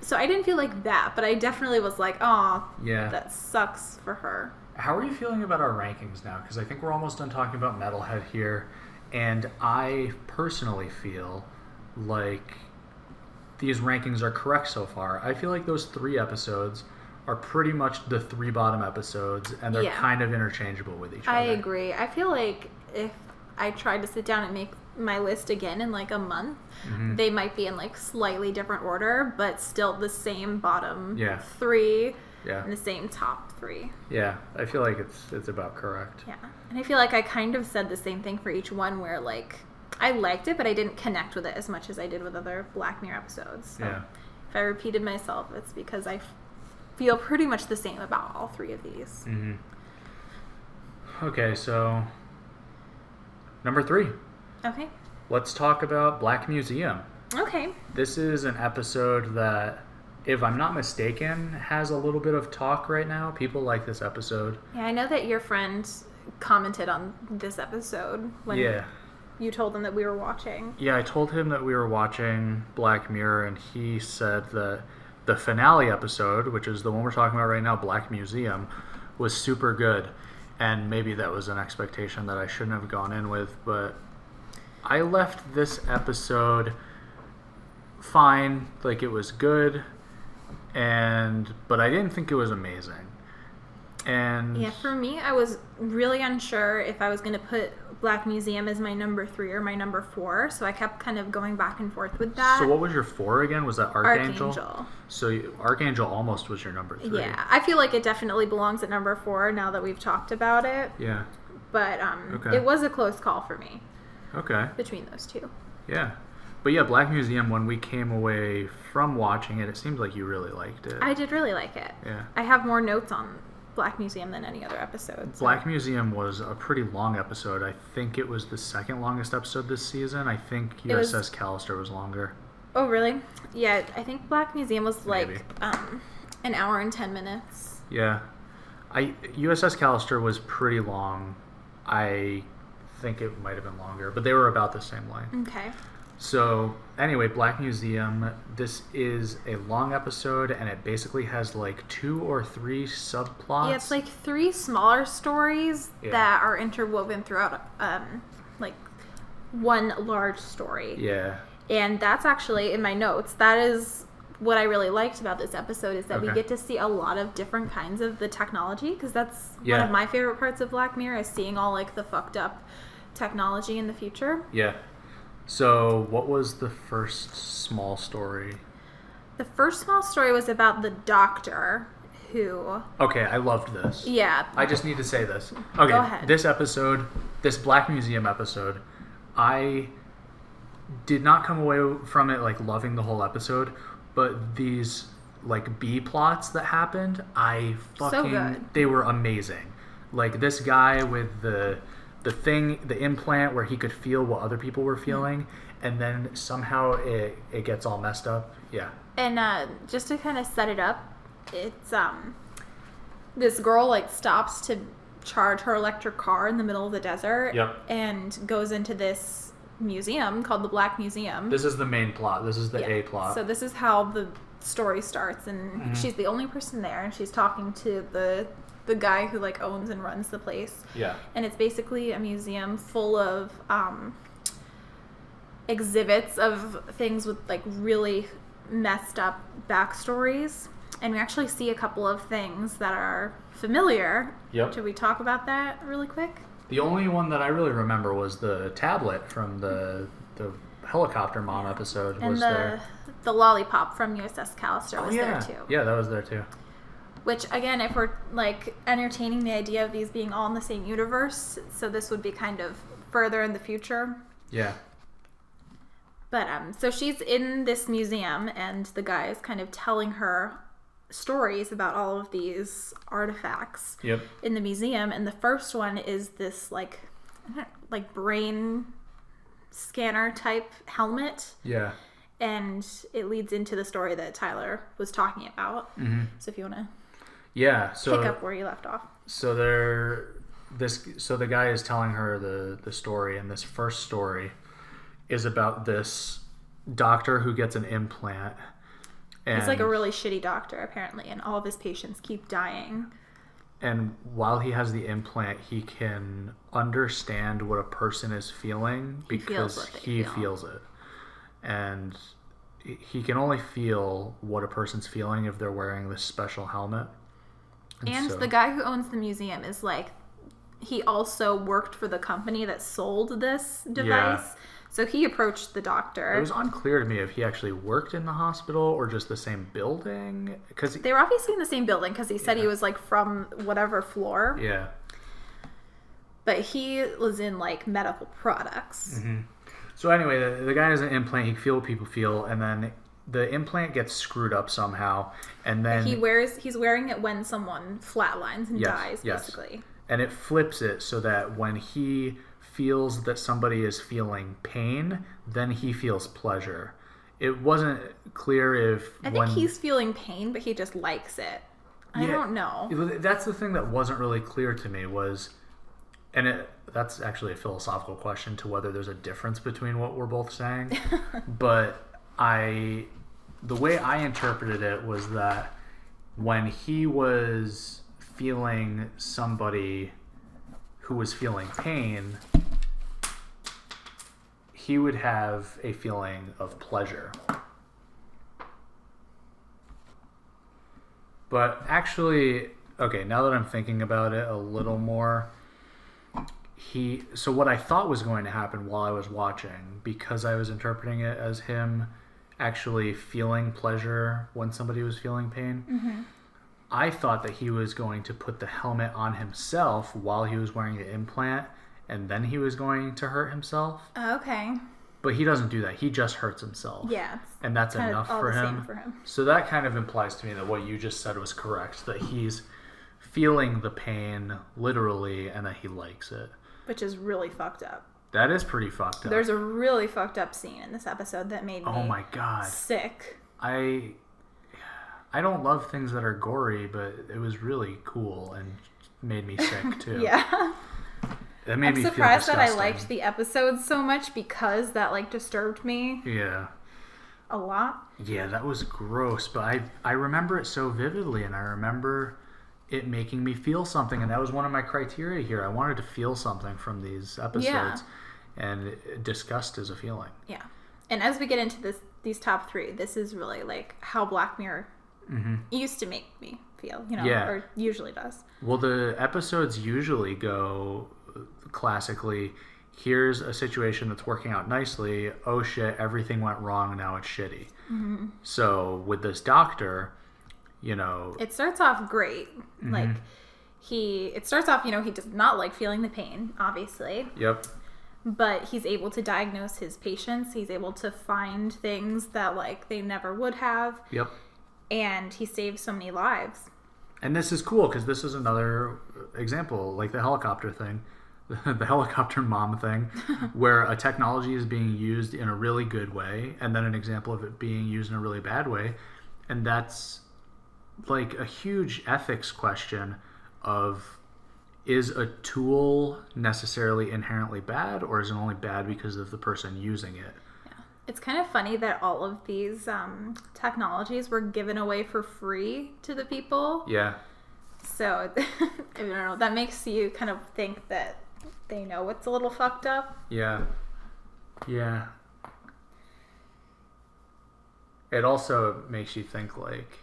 So I didn't feel like that, but I definitely was like, oh, yeah, that sucks for her. How are you feeling about our rankings now? Because I think we're almost done talking about Metalhead here, and I personally feel like these rankings are correct so far. I feel like those 3 episodes are pretty much the 3 bottom episodes, and they're kind of interchangeable with each other. I agree. I feel like if I tried to sit down and make my list again in like a month, they might be in like slightly different order, but still the same bottom 3 and the same top 3. Yeah, I feel like it's about correct. Yeah, and I feel like I kind of said the same thing for each one, where like I liked it, but I didn't connect with it as much as I did with other Black Mirror episodes. So if I repeated myself, it's because I feel pretty much the same about all 3 of these. Okay, so number 3. Okay. Let's talk about Black Museum. Okay. This is an episode that, if I'm not mistaken, has a little bit of talk right now. People like this episode. Yeah, I know that your friend commented on this episode when you told him that we were watching. Yeah, I told him that we were watching Black Mirror, and he said that the finale episode, which is the one we're talking about right now, Black Museum, was super good. And maybe that was an expectation that I shouldn't have gone in with, but I left this episode fine. Like, it was good, but I didn't think it was amazing. And yeah, for me, I was really unsure if I was going to put Black Museum as my number 3 or my number 4, so I kept kind of going back and forth with that. So what was your 4 again? Was that Archangel? Archangel. So Archangel almost was your number 3. Yeah, I feel like it definitely belongs at number 4 now that we've talked about it. Yeah. But it was a close call for me. Okay. Between those 2. Yeah. But yeah, Black Museum, when we came away from watching it, it seemed like you really liked it. I did really like it. Yeah. I have more notes on Black Museum than any other episode. So. Black Museum was a pretty long episode. I think it was the second longest episode this season. I think USS Callister was longer. Oh, really? Yeah, I think Black Museum was like an hour and 10 minutes. Yeah. USS Callister was pretty long. I think it might have been longer, but they were about the same length. Okay. So, anyway, Black Museum, this is a long episode, and it basically has like 2 or 3 subplots. Yeah, it's like 3 smaller stories that are interwoven throughout like one large story. Yeah. And that's actually in my notes. That is what I really liked about this episode, is that we get to see a lot of different kinds of the technology, because that's one of my favorite parts of Black Mirror, is seeing all like the fucked up technology in the future. Yeah. So, what was the first small story? The first small story was about the doctor who... Okay, I loved this. Yeah. I just need to say this. Okay, go ahead. This episode, this Black Museum episode, I did not come away from it like loving the whole episode, but these like B plots that happened, they were amazing. Like this guy with the implant where he could feel what other people were feeling, and then somehow it gets all messed up. Yeah. And just to kind of set it up, it's this girl like stops to charge her electric car in the middle of the desert. Yep. And goes into this museum called the Black Museum. This is the main plot. This is the A plot. So this is how the story starts, and she's the only person there, and she's talking to the guy who like owns and runs the place. Yeah. And it's basically a museum full of exhibits of things with like really messed up backstories. And we actually see a couple of things that are familiar. Yep. Should we talk about that really quick? The only one that I really remember was the tablet from the helicopter mom episode. And was there. The lollipop from USS Callister was there too. Yeah, that was there too. Which, again, if we're, like, entertaining the idea of these being all in the same universe, so this would be kind of further in the future. Yeah. But, so she's in this museum, and the guy is kind of telling her stories about all of these artifacts in the museum. And the first one is this, like brain scanner type helmet. Yeah. And it leads into the story that Tyler was talking about. Mm-hmm. So if you want to pick up where you left off. So the guy is telling her the story, and this first story is about this doctor who gets an implant. And he's like a really shitty doctor, apparently, and all of his patients keep dying. And while he has the implant, he can understand what a person is feeling because he feels it. And he can only feel what a person's feeling if they're wearing this special helmet. And the guy who owns the museum is like, he also worked for the company that sold this device. Yeah. So he approached the doctor. It was unclear to me if he actually worked in the hospital or just the same building. Cause they were obviously in the same building because he said he was like from whatever floor. Yeah. But he was in like medical products. Mm-hmm. So anyway, the guy has an implant. He can feel what people feel, and then the implant gets screwed up somehow, and then he's wearing it when someone flatlines and dies, basically. And it flips it so that when he feels that somebody is feeling pain, then he feels pleasure. It wasn't clear if I think he's feeling pain, but he just likes it. I don't know. That's the thing that wasn't really clear to me was, that's actually a philosophical question to whether there's a difference between what we're both saying. But the way I interpreted it was that when he was feeling somebody who was feeling pain, he would have a feeling of pleasure. But actually, okay, now that I'm thinking about it a little more, so what I thought was going to happen while I was watching, because I was interpreting it as him actually feeling pleasure when somebody was feeling pain, mm-hmm. I thought that he was going to put the helmet on himself while he was wearing the implant, and then he was going to hurt himself. Okay. But he doesn't do that. He just hurts himself. Yeah. And that's enough for him. So that kind of implies to me that what you just said was correct, that he's feeling the pain literally and that he likes it. Which is really fucked up. That is pretty fucked up. There's a really fucked up scene in this episode that made me my God. Sick. I don't love things that are gory, but it was really cool and made me sick too. Yeah. That made me feel surprised disgusting. that I liked the episode so much because that like disturbed me. Yeah. A lot. Yeah, that was gross, but I remember it so vividly, and I remember it making me feel something, and that was one of my criteria here. I wanted to feel something from these episodes, and disgust is a feeling. Yeah. And as we get into these top three, this is really like how Black Mirror used to make me feel, or usually does. Well, the episodes usually go classically, here's a situation that's working out nicely, oh shit, everything went wrong, now it's shitty. Mm-hmm. So with this doctor, it starts off great. Mm-hmm. Like it starts off, he does not like feeling the pain, obviously. Yep. But he's able to diagnose his patients. He's able to find things that like they never would have. Yep. And he saves so many lives. And this is cool because this is another example, like the helicopter thing, the helicopter mom thing, where a technology is being used in a really good way, and then an example of it being used in a really bad way. And that's like a huge ethics question of, is a tool necessarily inherently bad, or is it only bad because of the person using it? Yeah. It's kind of funny that all of these technologies were given away for free to the people. Yeah. So, I don't know, that makes you kind of think that they know it's a little fucked up. Yeah. Yeah. It also makes you think, like,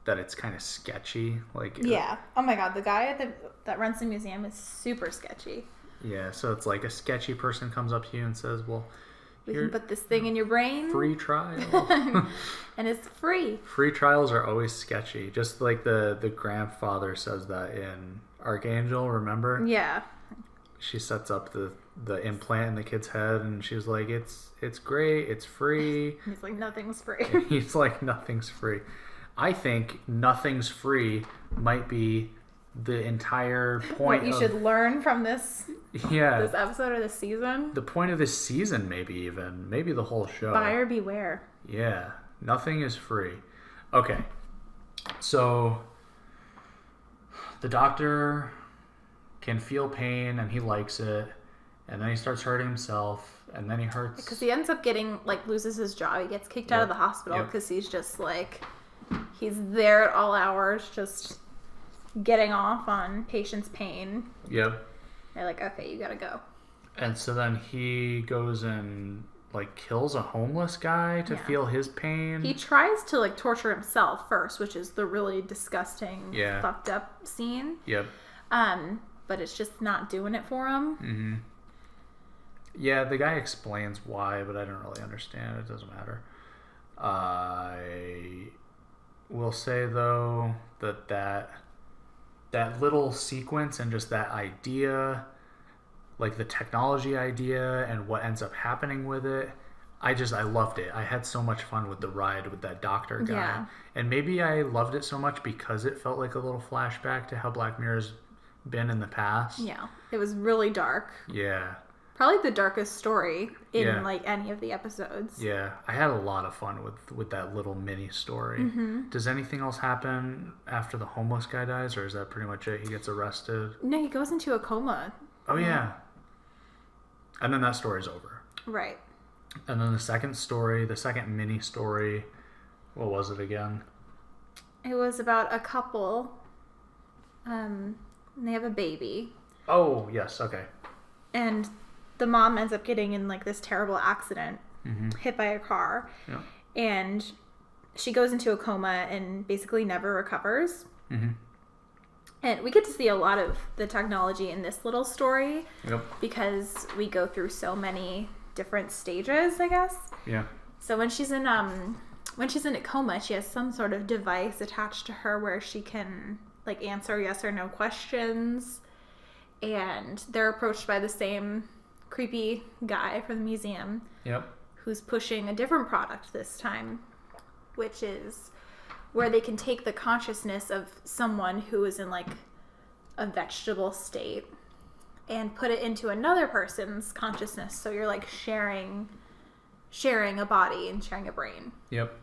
that it's kind of sketchy. Like, yeah. Oh my God, the guy that runs the museum is super sketchy. Yeah, so it's like a sketchy person comes up to you and says, well, We can put this thing in your brain. Free trial. And it's free. Free trials are always sketchy. Just like the grandfather says that in Archangel, remember? Yeah. She sets up the implant in the kid's head, and she's like, it's great, it's free. He's like, nothing's free. He's like, nothing's free. I think nothing's free might be the entire point what you should learn from this this episode or this season. The point of this season, maybe the whole show. Buyer beware. Yeah, nothing is free. Okay, so the doctor can feel pain and he likes it, and then he starts hurting himself, and then he hurts because he ends up getting loses his job. He gets kicked out of the hospital because he's just he's there at all hours, just getting off on patients' pain. Yep. They're like, okay, you gotta go. And so then he goes and kills a homeless guy to feel his pain. He tries to torture himself first, which is the really disgusting, fucked up scene. Yep. But it's just not doing it for him. Mm-hmm. Yeah, the guy explains why, but I don't really understand. It doesn't matter. I will say though that little sequence and just that idea, the technology idea and what ends up happening with it, I loved it. I had so much fun with the ride with that doctor guy. Yeah. And maybe I loved it so much because it felt like a little flashback to how Black Mirror's been in the past. Yeah. It was really dark. Yeah. Probably the darkest story in any of the episodes. Yeah, I had a lot of fun with that little mini story. Mm-hmm. Does anything else happen after the homeless guy dies, or is that pretty much it? He gets arrested? No, he goes into a coma. Oh yeah. And then that story's over. Right. And then the second mini story, what was it again? It was about a couple. And they have a baby. Oh, yes, okay. And the mom ends up getting in this terrible accident, hit by a car, and she goes into a coma and basically never recovers. Mm-hmm. And we get to see a lot of the technology in this little story because we go through so many different stages, I guess. Yeah. So when she's in a coma, she has some sort of device attached to her where she can answer yes or no questions, and they're approached by the same creepy guy from the museum. Yep. Who's pushing a different product this time, which is where they can take the consciousness of someone who is in a vegetable state and put it into another person's consciousness. So you're sharing a body and sharing a brain. Yep.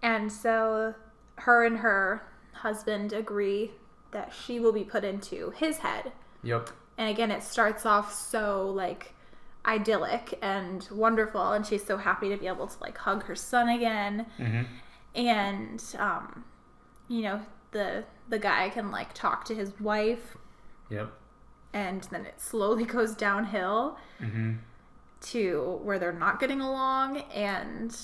And so her and her husband agree that she will be put into his head. Yep. And again, it starts off so idyllic and wonderful, and she's so happy to be able to hug her son again. Mm-hmm. And the guy can talk to his wife. Yep. And then it slowly goes downhill to where they're not getting along, and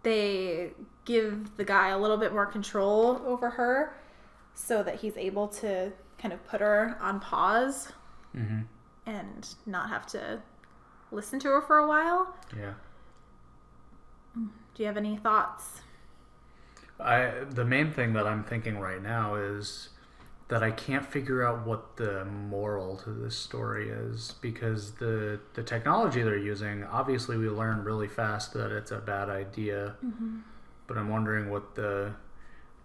they give the guy a little bit more control over her so that he's able to kind of put her on pause and not have to listen to her for a while. Yeah. Do you have any thoughts? The main thing that I'm thinking right now is that I can't figure out what the moral to this story is, because the technology they're using, obviously we learn really fast that it's a bad idea, but I'm wondering what the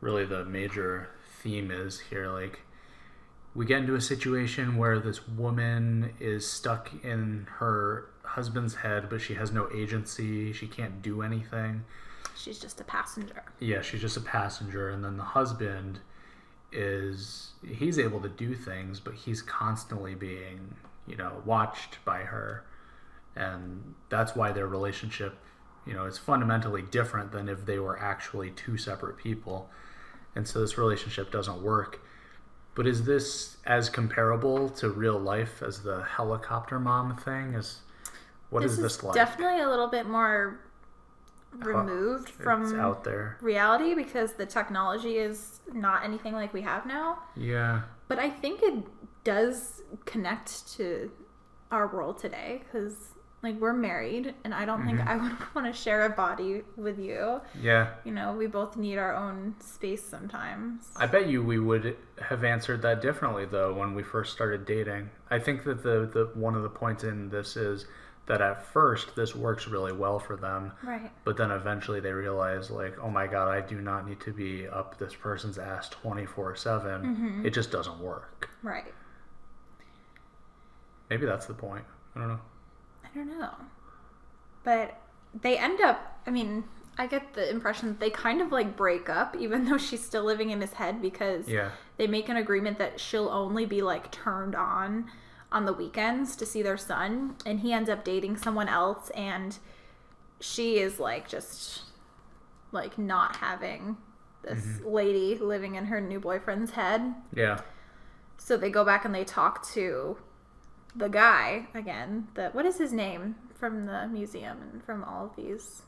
major theme is here. We get into a situation where this woman is stuck in her husband's head, but she has no agency. She can't do anything. She's just a passenger. Yeah, she's just a passenger. And then the husband he's able to do things, but he's constantly being, watched by her. And that's why their relationship, is fundamentally different than if they were actually two separate people. And so this relationship doesn't work. But is this as comparable to real life as the helicopter mom thing? What is this like? Definitely a little bit more removed from out there reality, because the technology is not anything like we have now. Yeah. But I think it does connect to our world today, because like, we're married, and I don't think I would want to share a body with you. Yeah. You know, we both need our own space sometimes. I bet you we would have answered that differently, though, when we first started dating. I think that the one of the points in this is that at first this works really well for them. Right. But then eventually they realize, like, oh my God, I do not need to be up this person's ass 24/7. It just doesn't work. Right. Maybe that's the point. I don't know. I don't know. But they end up, I mean, I get the impression that they kind of like break up, even though she's still living in his head, because they make an agreement that she'll only be like turned on the weekends to see their son, and he ends up dating someone else, and she is like just like not having this lady living in her new boyfriend's head. Yeah. So they go back and they talk to the guy again. What is his name from the museum and from all of these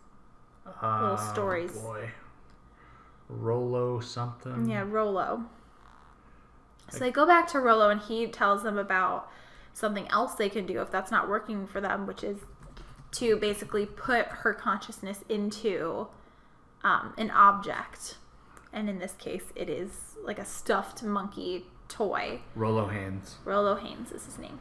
little stories? Boy. Rollo something. Yeah, Rollo. So they go back to Rollo, and he tells them about something else they can do if that's not working for them, which is to basically put her consciousness into an object. And in this case, it is like a stuffed monkey toy. Rollo Haynes. Rollo Haynes is his name.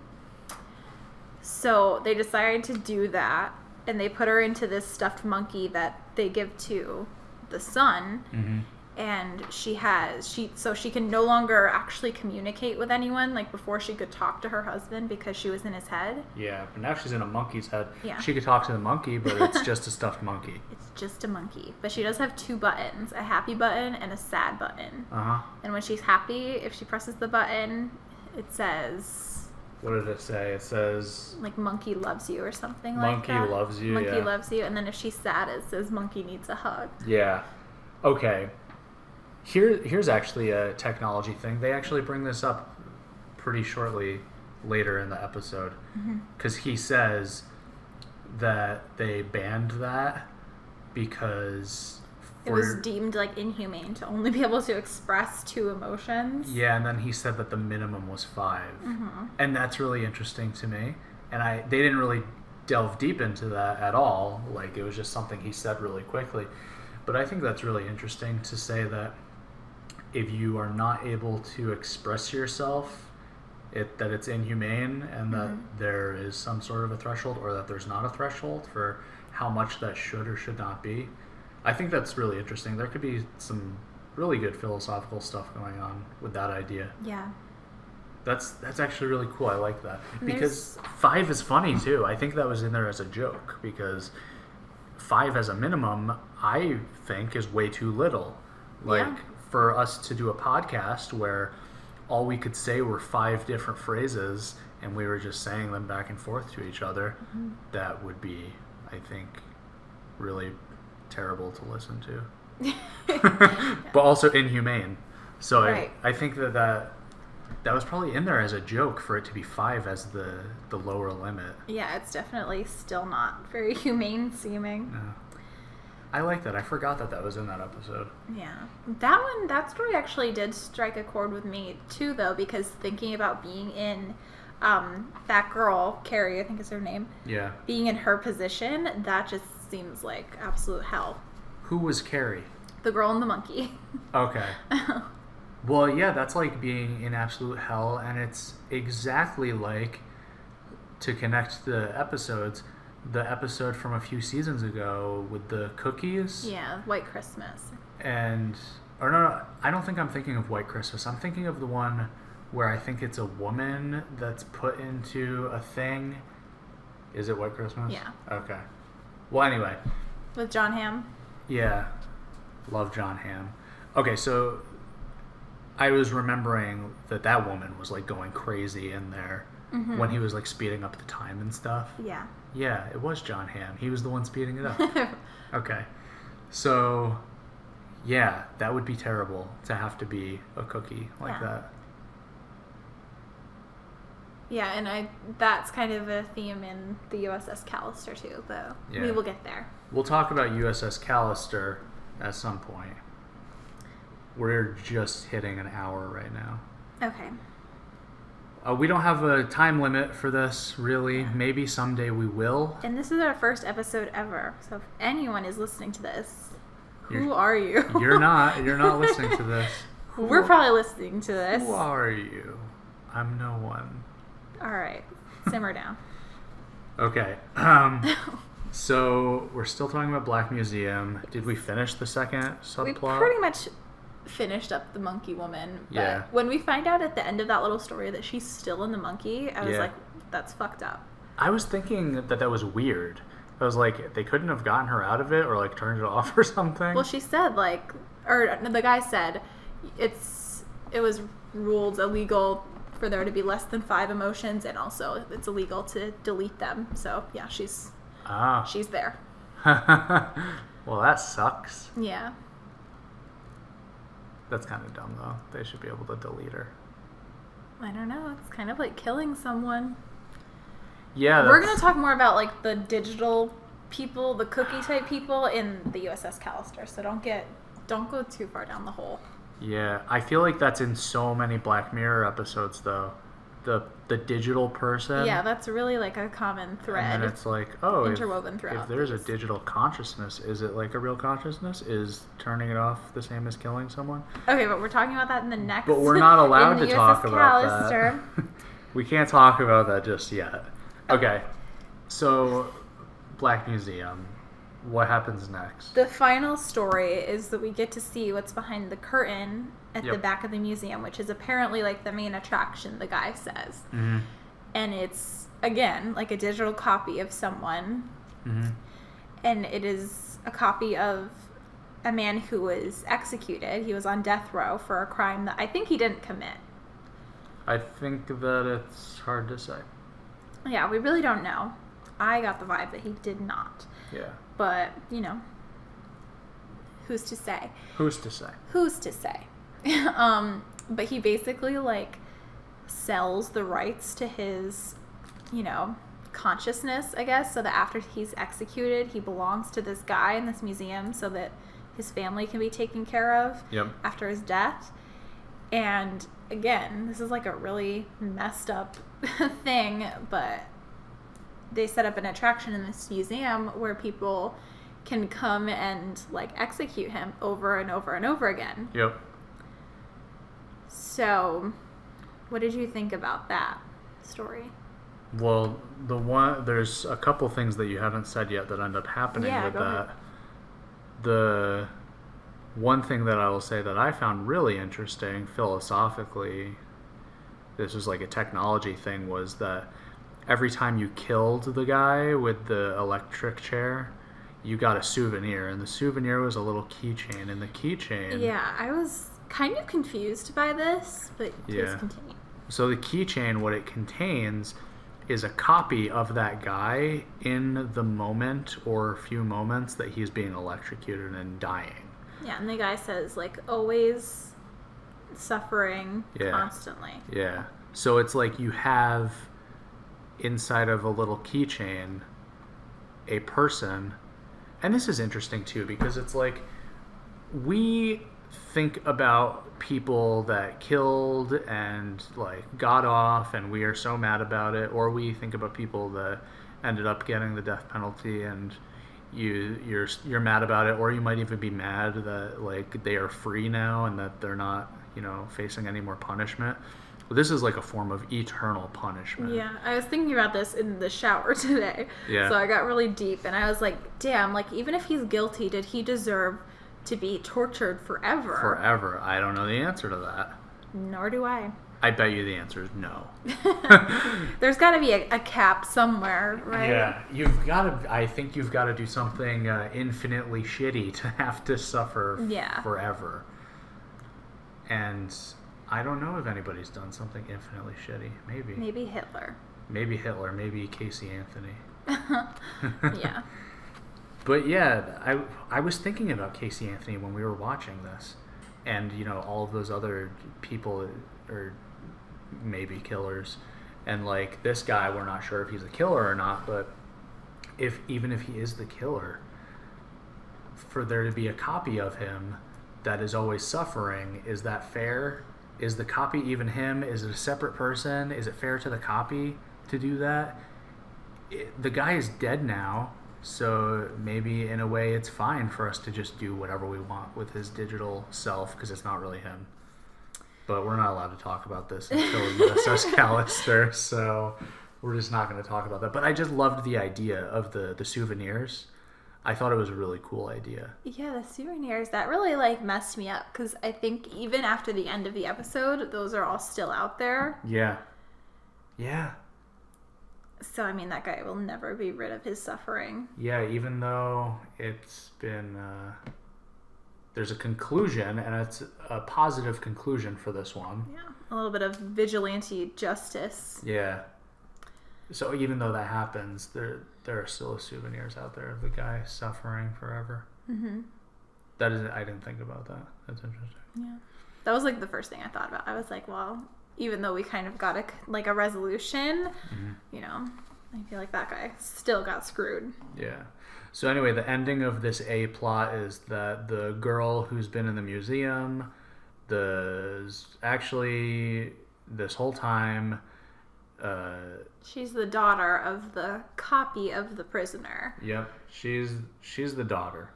So they decided to do that, and they put her into this stuffed monkey that they give to the son, and so she can no longer actually communicate with anyone. Like before, she could talk to her husband because she was in his head. Yeah, but now she's in a monkey's head. Yeah. She could talk to the monkey, but it's just a stuffed monkey. It's just a monkey, but she does have two buttons: a happy button and a sad button. And when she's happy, if she presses the button, it says, what did it say? It says, like, monkey loves you or something like that. Monkey loves you, Monkey loves you. And then if she's sad, it says monkey needs a hug. Yeah. Okay. Here's actually a technology thing. They actually bring this up pretty shortly later in the episode. Because he says that they banned that because it was deemed like inhumane to only be able to express two emotions. Yeah, and then he said that the minimum was 5. And that's really interesting to me. And they didn't really delve deep into that at all. Like, it was just something he said really quickly. But I think that's really interesting to say that if you are not able to express yourself, that it's inhumane, and that there is some sort of a threshold, or that there's not a threshold for how much that should or should not be. I think that's really interesting. There could be some really good philosophical stuff going on with that idea. Yeah. That's actually really cool. I like that. Because 5 is funny, too. I think that was in there as a joke, because 5 as a minimum, I think, is way too little. Like, for us to do a podcast where all we could say were 5 different phrases, and we were just saying them back and forth to each other, that would be, I think, really terrible to listen to. But also inhumane. So I think that was probably in there as a joke for it to be 5 as the lower limit. Yeah, it's definitely still not very humane seeming. No. I like that. I forgot that was in that episode. Yeah. That story actually did strike a chord with me too, though, because thinking about being in that girl, Carrie, I think is her name. Yeah. Being in her position, that just seems like absolute hell. Who was Carrie? The girl and the monkey. Okay. Well, yeah, that's like being in absolute hell, and it's exactly like, to connect the episodes, the episode from a few seasons ago with the cookies. Yeah, White Christmas. No, I don't think I'm thinking of White Christmas. I'm thinking of the one where I think it's a woman that's put into a thing. Is it White Christmas? Yeah. Okay. Well, anyway. With John Hamm? Yeah. Love John Hamm. Okay, so I was remembering that woman was like going crazy in there when he was like speeding up the time and stuff. Yeah. Yeah, it was John Hamm. He was the one speeding it up. Okay. So, yeah, that would be terrible to have to be a cookie like that. Yeah, and that's kind of a theme in the USS Callister too, though. Yeah. We will get there. We'll talk about USS Callister at some point. We're just hitting an hour right now. Okay. We don't have a time limit for this, really. Maybe someday we will. And this is our first episode ever. So if anyone is listening to this, who are you? You're not listening to this. We're probably listening to this. Who are you? I'm no one. All right. Simmer down. Okay. So we're still talking about Black Museum. Did we finish the second subplot? We pretty much finished up the monkey woman. But Yeah. when we find out at the end of that little story that she's still in the monkey, I was Yeah. like, that's fucked up. I was thinking that was weird. I was like, they couldn't have gotten her out of it or like turned it off or something. Well, she said the guy said it was ruled illegal for there to be less than 5 emotions, and also it's illegal to delete them. So yeah, she's there. Well, that sucks. Yeah. That's kind of dumb though. They should be able to delete her. I don't know. It's kind of like killing someone. Yeah. We're gonna talk more about like the digital people, the cookie type people in the USS Callister. So don't go too far down the hole. Yeah, I feel like that's in so many Black Mirror episodes though. The digital person. Yeah, that's really like a common thread. And then it's like, oh, interwoven throughout if there's these. a digital consciousness, is it like a real consciousness? Is turning it off the same as killing someone? Okay, but we're talking about that in the next. But we're not allowed in the to talk USS about Callister. that. We can't talk about that just yet. Okay, so Black Museum. What happens next? The final story is that we get to see what's behind the curtain at the back of the museum, which is apparently like the main attraction, the guy says. Mm-hmm. And it's, again, like a digital copy of someone. Mm-hmm. And it is a copy of a man who was executed. He was on death row for a crime that I think he didn't commit. I think that it's hard to say. Yeah, we really don't know. I got the vibe that he did not. Yeah. But, who's to say? Who's to say? Who's to say? But he basically, like, sells the rights to his, consciousness, I guess, so that after he's executed, he belongs to this guy in this museum so that his family can be taken care of after his death. And, again, this is, like, a really messed up thing, but they set up an attraction in this museum where people can come and like execute him over and over and over again. Yep. So, what did you think about that story? Well, there's a couple things that you haven't said yet that end up happening with that. Ahead. The one thing that I will say that I found really interesting philosophically, this was like a technology thing, was that every time you killed the guy with the electric chair, you got a souvenir, and the souvenir was a little keychain, and the keychain... Yeah, I was kind of confused by this, but please continue. So the keychain, what it contains is a copy of that guy in the moment or few moments that he's being electrocuted and dying. Yeah, and the guy says, like, always suffering constantly. Yeah. So it's like you have inside of a little keychain a person, and this is interesting too because it's like we think about people that killed and like got off and we are so mad about it, or we think about people that ended up getting the death penalty and you're mad about it, or you might even be mad that like they are free now and that they're not facing any more punishment. This is like a form of eternal punishment. Yeah, I was thinking about this in the shower today. Yeah. So I got really deep, and I was like, damn, like, even if he's guilty, did he deserve to be tortured forever? Forever. I don't know the answer to that. Nor do I. I bet you the answer is no. There's got to be a cap somewhere, right? Yeah. I think you've got to do something infinitely shitty to have to suffer forever. And... I don't know if anybody's done something infinitely shitty. Maybe Hitler. Maybe Casey Anthony. Yeah. But yeah, I was thinking about Casey Anthony when we were watching this. And, all of those other people are maybe killers. And, like, this guy, we're not sure if he's a killer or not. But even if he is the killer, for there to be a copy of him that is always suffering, is that fair? Is the copy even him? Is it a separate person? Is it fair to the copy to do that? The guy is dead now, so maybe in a way it's fine for us to just do whatever we want with his digital self because it's not really him. But we're not allowed to talk about this until USS Callister, so we're just not going to talk about that. But I just loved the idea of the souvenirs. I thought it was a really cool idea. Yeah, the souvenirs, that really like messed me up because I think even after the end of the episode, those are all still out there. Yeah. Yeah. So, I mean, that guy will never be rid of his suffering. Yeah, even though it's been... there's a conclusion, and it's a positive conclusion for this one. Yeah, a little bit of vigilante justice. Yeah. So even though that happens, there are still souvenirs out there of the guy suffering forever. Mm-hmm. I didn't think about that. That's interesting. Yeah. That was like the first thing I thought about. I was like, well, even though we kind of got a resolution, you know, I feel like that guy still got screwed. Yeah. So anyway, the ending of this A plot is that the girl who's been in the museum, actually this whole time, she's the daughter of the copy of the prisoner. Yep, she's the daughter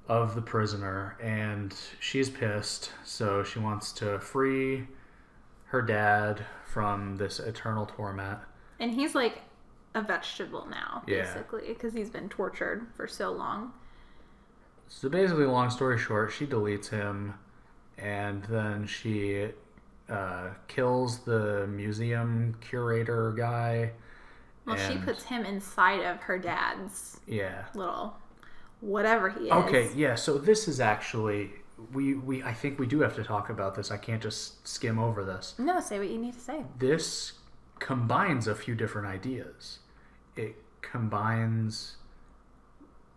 of the prisoner, and she's pissed, so she wants to free her dad from this eternal torment. And he's like a vegetable now, basically, because he's been tortured for so long. So basically, long story short, she deletes him, and then she kills the museum curator guy. Well, she puts him inside of her dad's little whatever he is. Okay, yeah, so this is actually... I think we do have to talk about this. I can't just skim over this. No, say what you need to say. This combines a few different ideas. It combines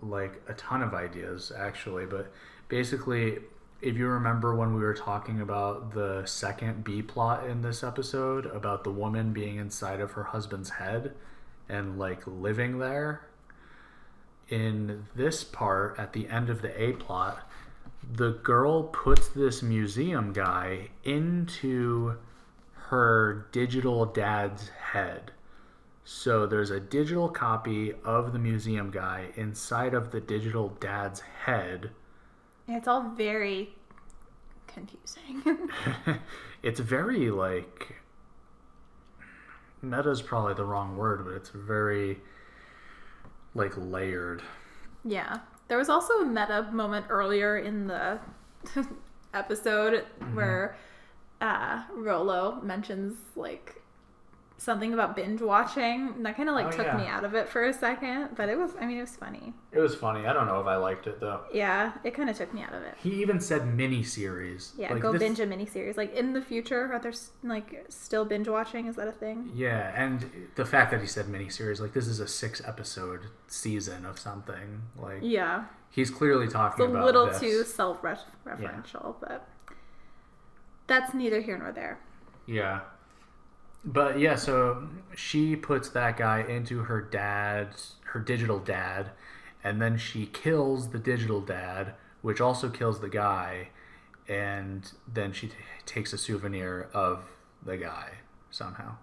like a ton of ideas, actually, but basically, if you remember when we were talking about the second B plot in this episode about the woman being inside of her husband's head and like living there, in this part at the end of the A plot, the girl puts this museum guy into her digital dad's head. So there's a digital copy of the museum guy inside of the digital dad's head. It's all very confusing. It's very like... meta's probably the wrong word, but it's very like layered. Yeah. There was also a meta moment earlier in the episode where Rolo mentions like something about binge watching, and that kind of like took me out of it for a second, but it was funny. It was funny. I don't know if I liked it though. Yeah, it kind of took me out of it. He even said miniseries. Yeah, like, go binge a miniseries. Like in the future, are there like still binge watching? Is that a thing? Yeah, and the fact that he said miniseries, like this is a 6-episode season of something. Like yeah, he's clearly talking about it's a little this. too self-referential, but that's neither here nor there. Yeah. But yeah, so she puts that guy into her digital dad, and then she kills the digital dad, which also kills the guy, and then she takes a souvenir of the guy somehow.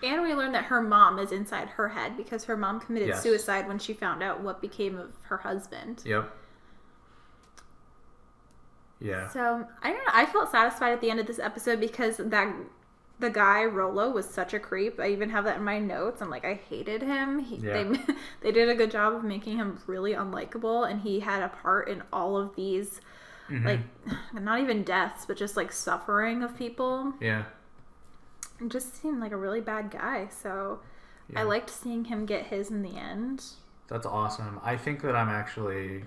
And we learn that her mom is inside her head because her mom committed suicide when she found out what became of her husband. Yep. Yeah. So, I don't know. I felt satisfied at the end of this episode because the guy, Rolo, was such a creep. I even have that in my notes. I'm like, I hated him. They did a good job of making him really unlikable, and he had a part in all of these, like, not even deaths, but just, like, suffering of people. Yeah. It just seemed like a really bad guy, so I liked seeing him get his in the end. That's awesome. I think that I'm actually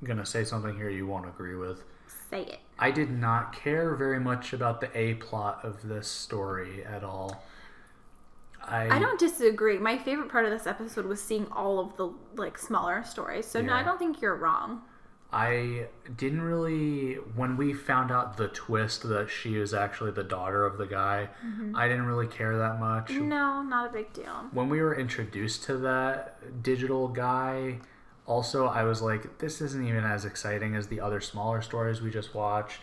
going to say something here you won't agree with. Say it. I did not care very much about the A plot of this story at all. I don't disagree. My favorite part of this episode was seeing all of the like smaller stories. So no, I don't think you're wrong. I didn't really, when we found out the twist that she is actually the daughter of the guy, I didn't really care that much. No, not a big deal. When we were introduced to that digital guy, also, I was like, this isn't even as exciting as the other smaller stories we just watched.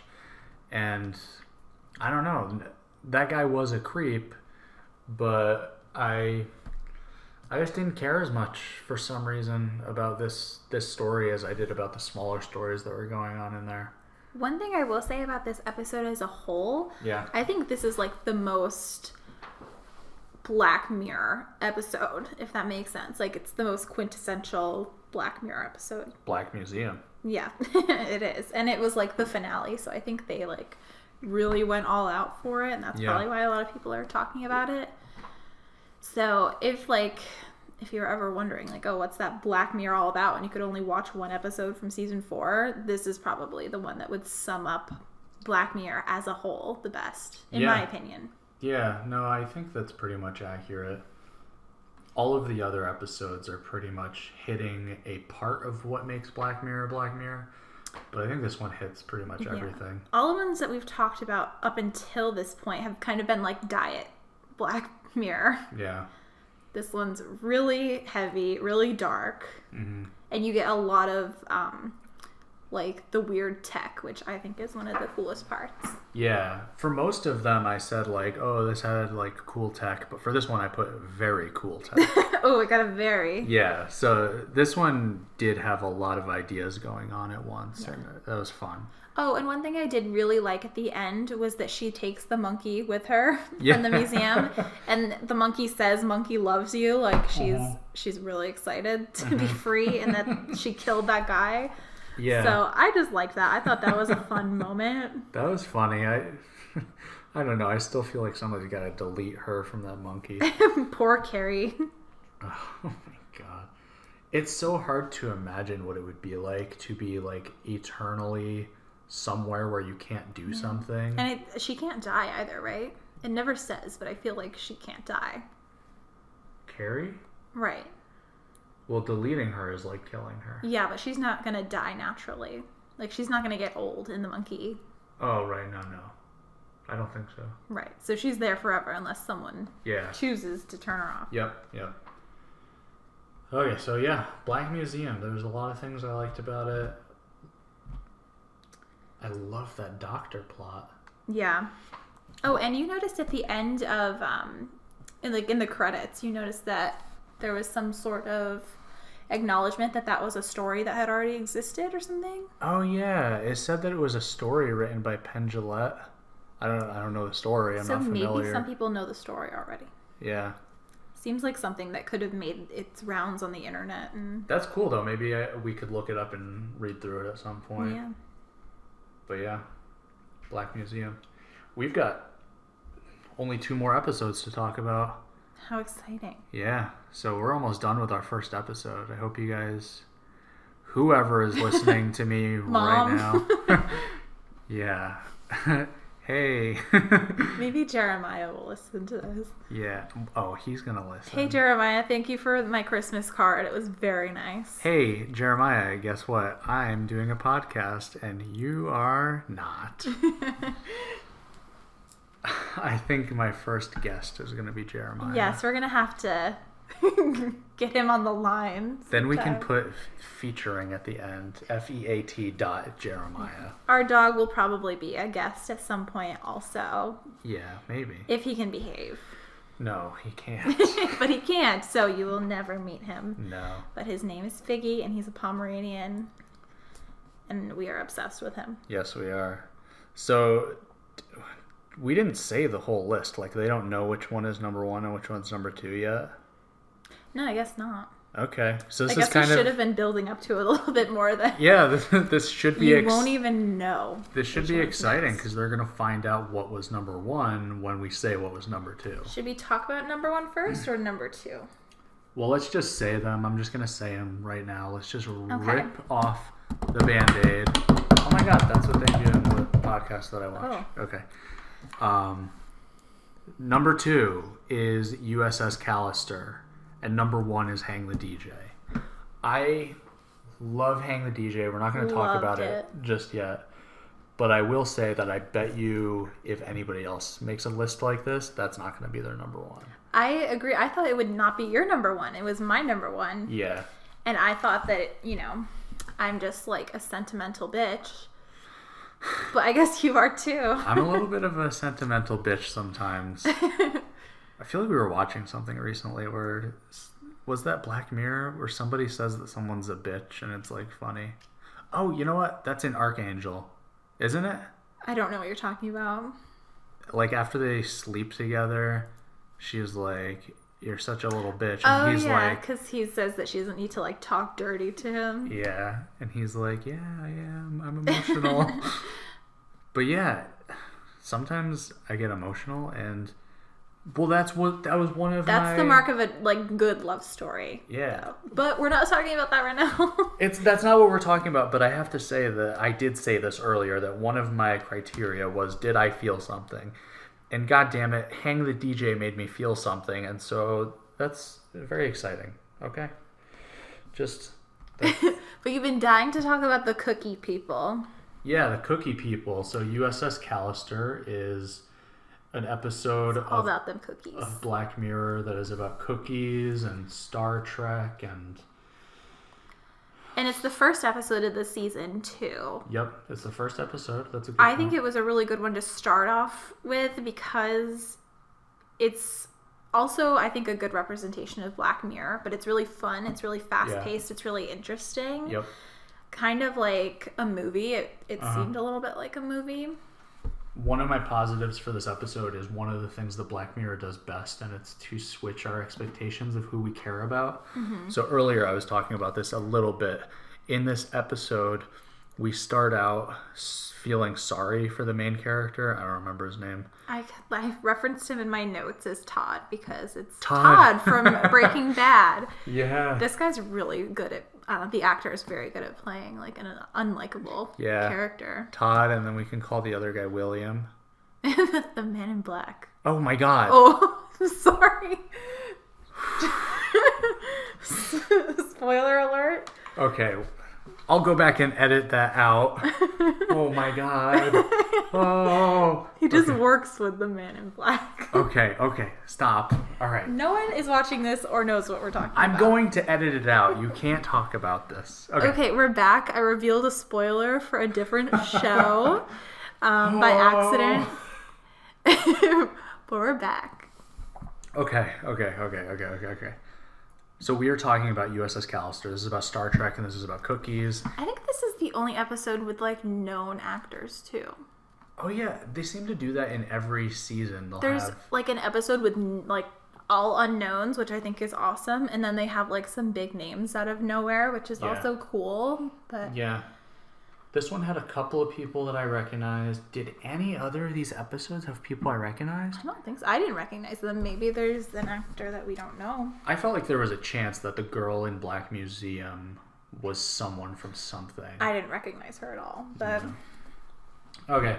And I don't know. That guy was a creep, but I just didn't care as much for some reason about this story as I did about the smaller stories that were going on in there. One thing I will say about this episode as a whole, yeah, I think this is like the most Black Mirror episode, if that makes sense. Like, it's the most quintessential Black Mirror episode. Black Museum. Yeah, it is. And it was like the finale, so I think they like really went all out for it, and that's probably why a lot of people are talking about it. So if you're ever wondering, like, oh, what's that Black Mirror all about, and you could only watch one episode from season 4, this is probably the one that would sum up Black Mirror as a whole the best, in my opinion. Yeah, no, I think that's pretty much accurate. All of the other episodes are pretty much hitting a part of what makes Black Mirror, but I think this one hits pretty much everything. All the ones that we've talked about up until this point have kind of been like diet Black Mirror. Yeah. This one's really heavy, really dark, and you get a lot of like the weird tech, which I think is one of the coolest parts. Yeah, for most of them I said like, oh, this had like cool tech, but for this one I put very cool tech. Oh, it got a very... Yeah, so this one did have a lot of ideas going on at once, and that was fun. Oh, and one thing I did really like at the end was that she takes the monkey with her from the museum, and the monkey says, "Monkey loves you." Like, she's really excited to be free, and that she killed that guy. Yeah. So I just liked that. I thought that was a fun moment. That was funny. I don't know. I still feel like somebody's got to delete her from that monkey. Poor Carrie. Oh my god. It's so hard to imagine what it would be like to be like eternally somewhere where you can't do something. And she can't die either, right? It never says, but I feel like she can't die. Carrie? Right. Well, deleting her is like killing her. Yeah, but she's not going to die naturally. Like, she's not going to get old in the monkey. Oh, right. No. I don't think so. Right. So she's there forever unless someone chooses to turn her off. Yep. Okay, so yeah, Black Museum. There's a lot of things I liked about it. I love that doctor plot. Yeah. Oh, and you noticed at the end of, in the credits, you noticed that there was some sort of acknowledgement that was a story that had already existed or something. Oh yeah, it said that it was a story written by Penn Jillette. I don't know the story. I'm not familiar. So maybe some people know the story already. Yeah. Seems like something that could have made its rounds on the internet. And that's cool though. Maybe we could look it up and read through it at some point. Yeah. But yeah, Black Museum. We've got only 2 more episodes to talk about. How exciting. Yeah, so we're almost done with our first episode. I hope you guys, whoever is listening to me Mom. right now. Yeah. Hey. Maybe Jeremiah will listen to this. Yeah. Oh, he's going to listen. Hey, Jeremiah, thank you for my Christmas card. It was very nice. Hey, Jeremiah, guess what? I'm doing a podcast and you are not. I think my first guest is going to be Jeremiah. Yes, we're going to have to get him on the line. Then we can put featuring at the end. FEAT.Jeremiah. Our dog will probably be a guest at some point also. Yeah, maybe. If he can behave. No, he can't. But he can't, so you will never meet him. No. But his name is Figgy, and he's a Pomeranian. And we are obsessed with him. Yes, we are. So we didn't say the whole list. Like, they don't know which one is number 1 and which one's number 2 yet? No, I guess not. Okay. So this I is kind of... we should have been building up to it a little bit more than... Yeah, this should be... You won't even know. This should be exciting because they're going to find out what was number 1 when we say what was number 2. Should we talk about number 1 first or number 2? Well, let's just say them. I'm just going to say them right now. Let's just rip off the Band-Aid. Oh my god, that's what they do in the podcast that I watch. Oh. Okay. Number 2 is USS Callister, and number 1 is Hang the DJ. I love Hang the DJ. We're not going to talk about it just yet, but I will say that I bet you if anybody else makes a list like this, that's not going to be their number 1. I agree. I thought it would not be your number 1. It was my number 1. Yeah. And I thought that, I'm just like a sentimental bitch. But I guess you are too. I'm a little bit of a sentimental bitch sometimes. I feel like we were watching something recently where... Was that Black Mirror where somebody says that someone's a bitch and it's like funny? Oh, you know what? That's in Archangel, isn't it? I don't know what you're talking about. Like after they sleep together, she's like, "You're such a little bitch," and he's like, because he says that she doesn't need to like talk dirty to him. Yeah, and he's like, "Yeah, I am. I'm emotional." But yeah, sometimes I get emotional and. Well, that was one of That's the mark of a like good love story. Yeah. Though. But we're not talking about that right now. That's not what we're talking about, but I have to say that I did say this earlier that one of my criteria was did I feel something? And god damn it, Hang the DJ made me feel something, and so that's very exciting. Okay? But you've been dying to talk about the cookie people. Yeah, the cookie people. So USS Callister is an episode about them cookies of Black Mirror that is about cookies and Star Trek and it's the first episode of the season too. Yep, it's the first episode. That's a good I think it was a really good one to start off with because it's also I think a good representation of Black Mirror, but it's really fun, it's really fast-paced, it's really interesting. Yep. Kind of like a movie. It seemed a little bit like a movie. One of my positives for this episode is one of the things that Black Mirror does best, and it's to switch our expectations of who we care about. Mm-hmm. So earlier I was talking about this a little bit. In this episode, we start out feeling sorry for the main character. I don't remember his name. I referenced him in my notes as Todd because it's Todd from Breaking Bad. Yeah. This guy's really good at... the actor is very good at playing like an unlikable character. Todd, and then we can call the other guy William. The Man in Black. Oh my god. Oh, I'm sorry. Spoiler alert. Okay. I'll go back and edit that out. Oh my god. Oh. He just works with the Man in Black. Okay. Stop. All right. No one is watching this or knows what we're talking about. I'm going to edit it out. You can't talk about this. Okay, we're back. I revealed a spoiler for a different show by accident. But we're back. Okay. So we are talking about USS Callister. This is about Star Trek, and this is about cookies. I think this is the only episode with, like, known actors, too. Oh, yeah. They seem to do that in every season. There's, like, an episode with, like, all unknowns, which I think is awesome. And then they have, like, some big names out of nowhere, which is also cool. But yeah. This one had a couple of people that I recognized. Did any other of these episodes have people I recognized? I don't think so. I didn't recognize them. Maybe there's an actor that we don't know. I felt like there was a chance that the girl in Black Museum was someone from something. I didn't recognize her at all. But Okay.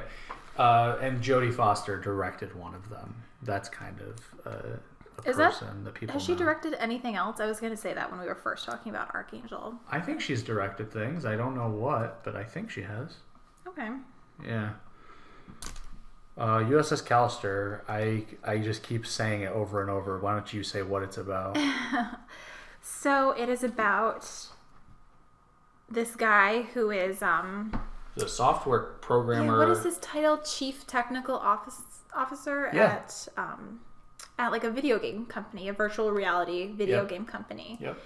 And Jodie Foster directed one of them. That's kind of a person that people has she know. directed anything else? I was going to say that when we were first talking about Archangel. I think she's directed things. I don't know what, but I think she has. Okay. Yeah. USS Callister, I just keep saying it over and over. Why don't you say what it's about? So it is about this guy who is the software programmer. what is his title? Chief Technical Officer at like a video game company, a virtual reality video game company. Yep.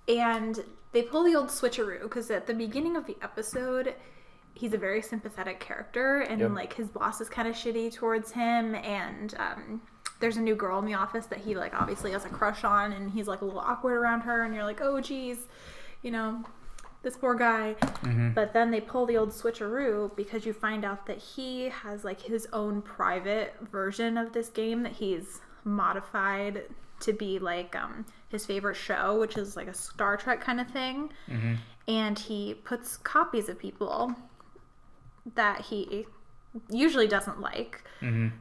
And they pull the old switcheroo because at the beginning of the episode, he's a very sympathetic character, and like his boss is kind of shitty towards him, and there's a new girl in the office that he like obviously has a crush on, and he's like a little awkward around her, and you're like, oh geez, you know, this poor guy. Mm-hmm. But then they pull the old switcheroo because you find out that he has like his own private version of this game that he's modified to be like his favorite show, which is like a Star Trek kind of thing. Mm-hmm. And he puts copies of people that he usually doesn't like in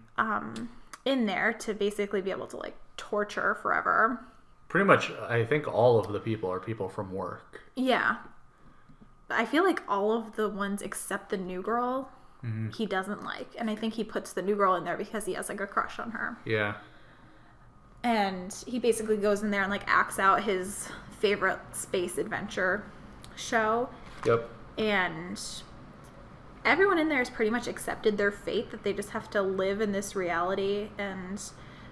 there to basically be able to like torture forever. Pretty much, I think all of the people are people from work. Yeah. I feel like all of the ones except the new girl he doesn't like. And I think he puts the new girl in there because he has like a crush on her. Yeah. And he basically goes in there and like acts out his favorite space adventure show. Yep. And everyone in there has pretty much accepted their fate, that they just have to live in this reality and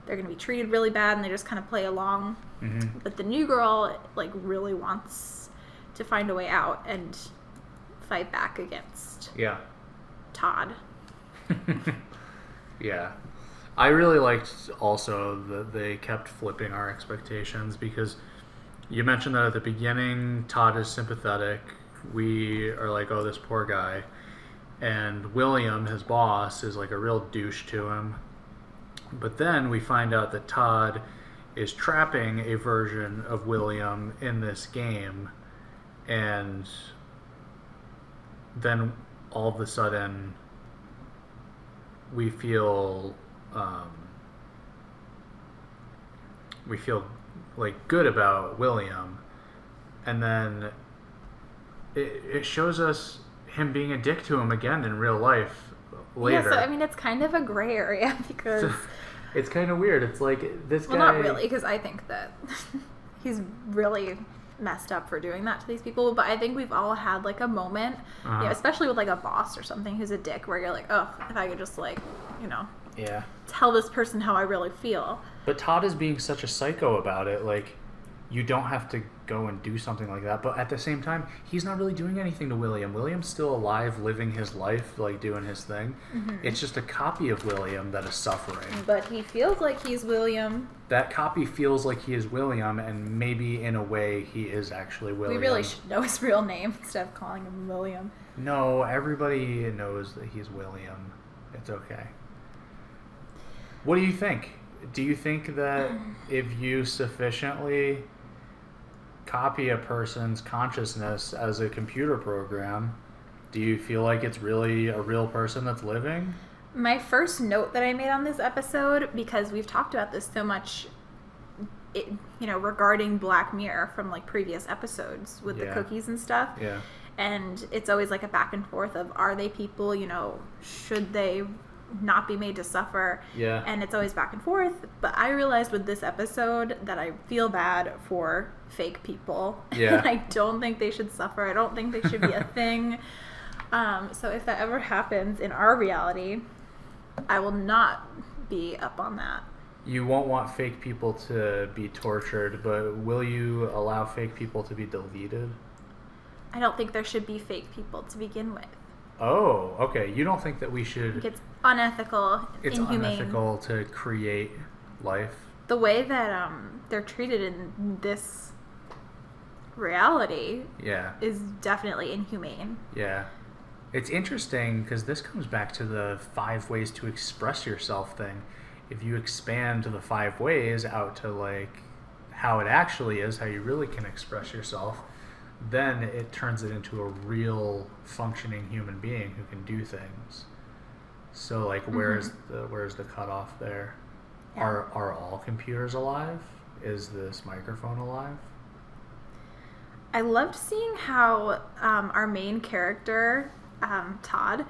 they're going to be treated really bad and they just kind of play along. Mm-hmm. But the new girl, like, really wants to find a way out and fight back against Todd. Yeah. I really liked also that they kept flipping our expectations, because you mentioned that at the beginning Todd is sympathetic. We are like, oh, this poor guy. And William, his boss, is like a real douche to him. But then we find out that Todd is trapping a version of William in this game, and then all of a sudden we feel like good about William, and then it shows us him being a dick to him again in real life later. Yeah, so I mean, it's kind of a gray area because it's kind of weird. It's like this guy. Well, not really, because I think that he's really messed up for doing that to these people. But I think we've all had like a moment, especially with like a boss or something who's a dick, where you're like, oh, if I could just like, tell this person how I really feel. But Todd is being such a psycho about it. Like, you don't have to go and do something like that. But at the same time, he's not really doing anything to William. William's still alive, living his life, like doing his thing. Mm-hmm. It's just a copy of William that is suffering. But he feels like he's William. That copy feels like he is William, and maybe in a way he is actually William. We really should know his real name instead of calling him William. No, everybody knows that he's William. It's okay. What do you think? Do you think that if you sufficiently copy a person's consciousness as a computer program, do you feel like it's really a real person that's living? My first note that I made on this episode, because we've talked about this so much, regarding Black Mirror from like previous episodes with the cookies and stuff. Yeah. And it's always like a back and forth of, are they people, should they not be made to suffer? Yeah. And it's always back and forth. But I realized with this episode that I feel bad for fake people. Yeah. I don't think they should suffer. I don't think they should be a thing. So if that ever happens in our reality, I will not be up on that. You won't want fake people to be tortured, but will you allow fake people to be deleted? I don't think there should be fake people to begin with. Oh, okay. You don't think that we should... I think it's unethical, it's inhumane. It's unethical to create life. The way that they're treated in this reality is definitely inhumane. Yeah. It's interesting because this comes back to the 5 ways to express yourself thing. If you expand the 5 ways out to like how it actually is, how you really can express yourself, then it turns it into a real functioning human being who can do things. So like where's the cutoff there? Yeah. Are all computers alive? Is this microphone alive? I loved seeing how our main character, Todd,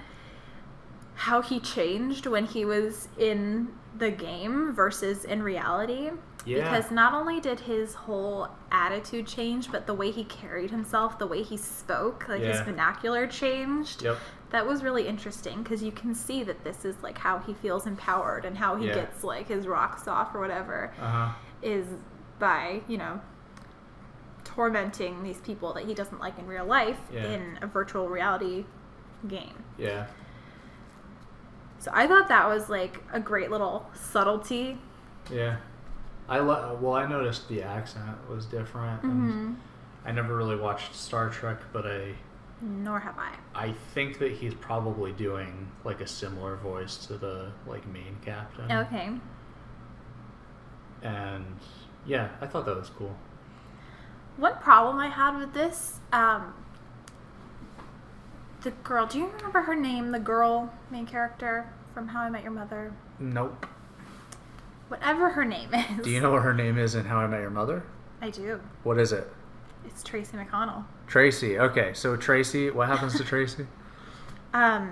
how he changed when he was in the game versus in reality. Yeah. Because not only did his whole attitude change, but the way he carried himself, the way he spoke, like his vernacular changed. Yep. That was really interesting because you can see that this is like how he feels empowered and how he gets like his rocks off or whatever is by, tormenting these people that he doesn't like in real life in a virtual reality game. Yeah. So I thought that was like a great little subtlety. Yeah. I noticed the accent was different. And I never really watched Star Trek, but nor have I. I think that he's probably doing like a similar voice to the like main captain. Okay. And yeah, I thought that was cool. One problem I had with this, the girl, do you remember her name? The girl, main character from How I Met Your Mother? Nope. Whatever her name is. Do you know what her name is in How I Met Your Mother? I do. What is it? It's Tracy McConnell. Tracy. Okay, so Tracy, what happens to Tracy? I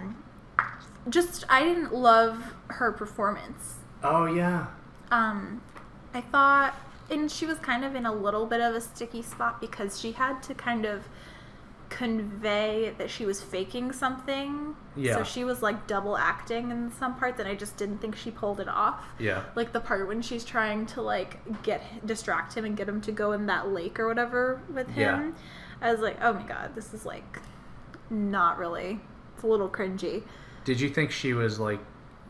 didn't love her performance. Oh, yeah. I thought, and she was kind of in a little bit of a sticky spot because she had to kind of convey that she was faking something. Yeah. So she was like double acting in some parts, and I just didn't think she pulled it off. Yeah. Like the part when she's trying to like distract him and get him to go in that lake or whatever with him. Yeah. I was like, oh my god, this is like not really. It's a little cringy. Did you think she was like,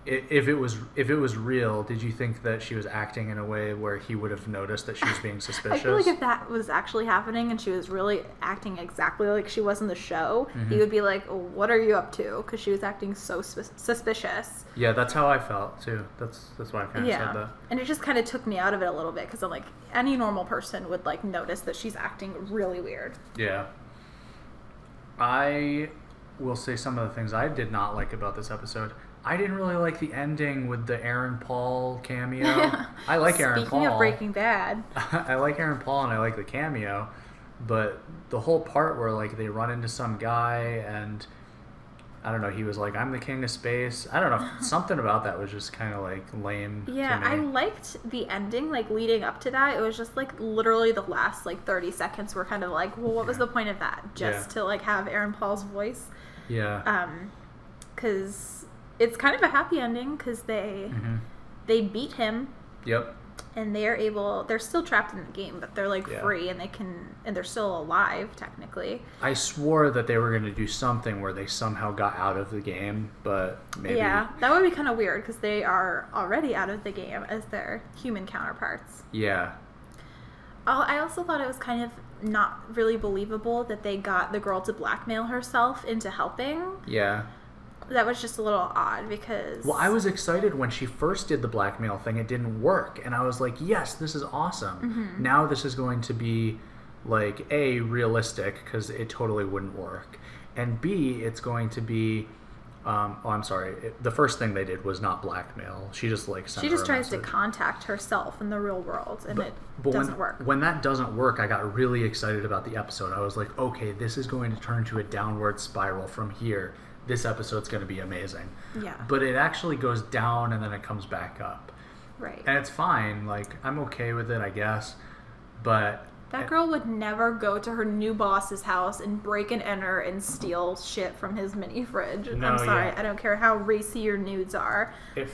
if it was real, did you think that she was acting in a way where he would have noticed that she was being suspicious? I feel like if that was actually happening and she was really acting exactly like she was in the show, he would be like, oh, what are you up to? Because she was acting so suspicious. Yeah, that's how I felt too. That's why I kind of said that. And it just kind of took me out of it a little bit, because I'm like, any normal person would like notice that she's acting really weird. Yeah. I will say some of the things I did not like about this episode. I didn't really like the ending with the Aaron Paul cameo. I like Aaron Paul. Speaking of Breaking Bad. I like Aaron Paul and I like the cameo, but the whole part where like they run into some guy and I don't know, he was like, I'm the king of space. I don't know, something about that was just kind of like lame. Yeah, to me. I liked the ending, like leading up to that. It was just like literally the last like 30 seconds were kind of like, well, what was the point of that? Just to like have Aaron Paul's voice. Yeah. Because it's kind of a happy ending, because they beat him. Yep. And they're still trapped in the game, but they're like free, and they're still alive technically. I swore that they were going to do something where they somehow got out of the game, but maybe. Yeah, that would be kind of weird, because they are already out of the game as their human counterparts. Yeah. I also thought it was kind of not really believable that they got the girl to blackmail herself into helping. Yeah. That was just a little odd, because... Well, I was excited when she first did the blackmail thing. It didn't work. And I was like, yes, this is awesome. Now this is going to be, like, A, realistic, because it totally wouldn't work. And B, it's going to be... I'm sorry. The first thing they did was not blackmail. She just, like, sent She just her a tries to message. contact herself in the real world, and it doesn't work. When that doesn't work, I got really excited about the episode. I was like, okay, this is going to turn into a downward spiral from here. This episode's going to be amazing. Yeah. But it actually goes down and then it comes back up. Right. And it's fine. Like, I'm okay with it, I guess. But... That girl would never go to her new boss's house and break and enter and steal shit from his mini fridge. No, I'm sorry. yeah. I don't care how racy your nudes are.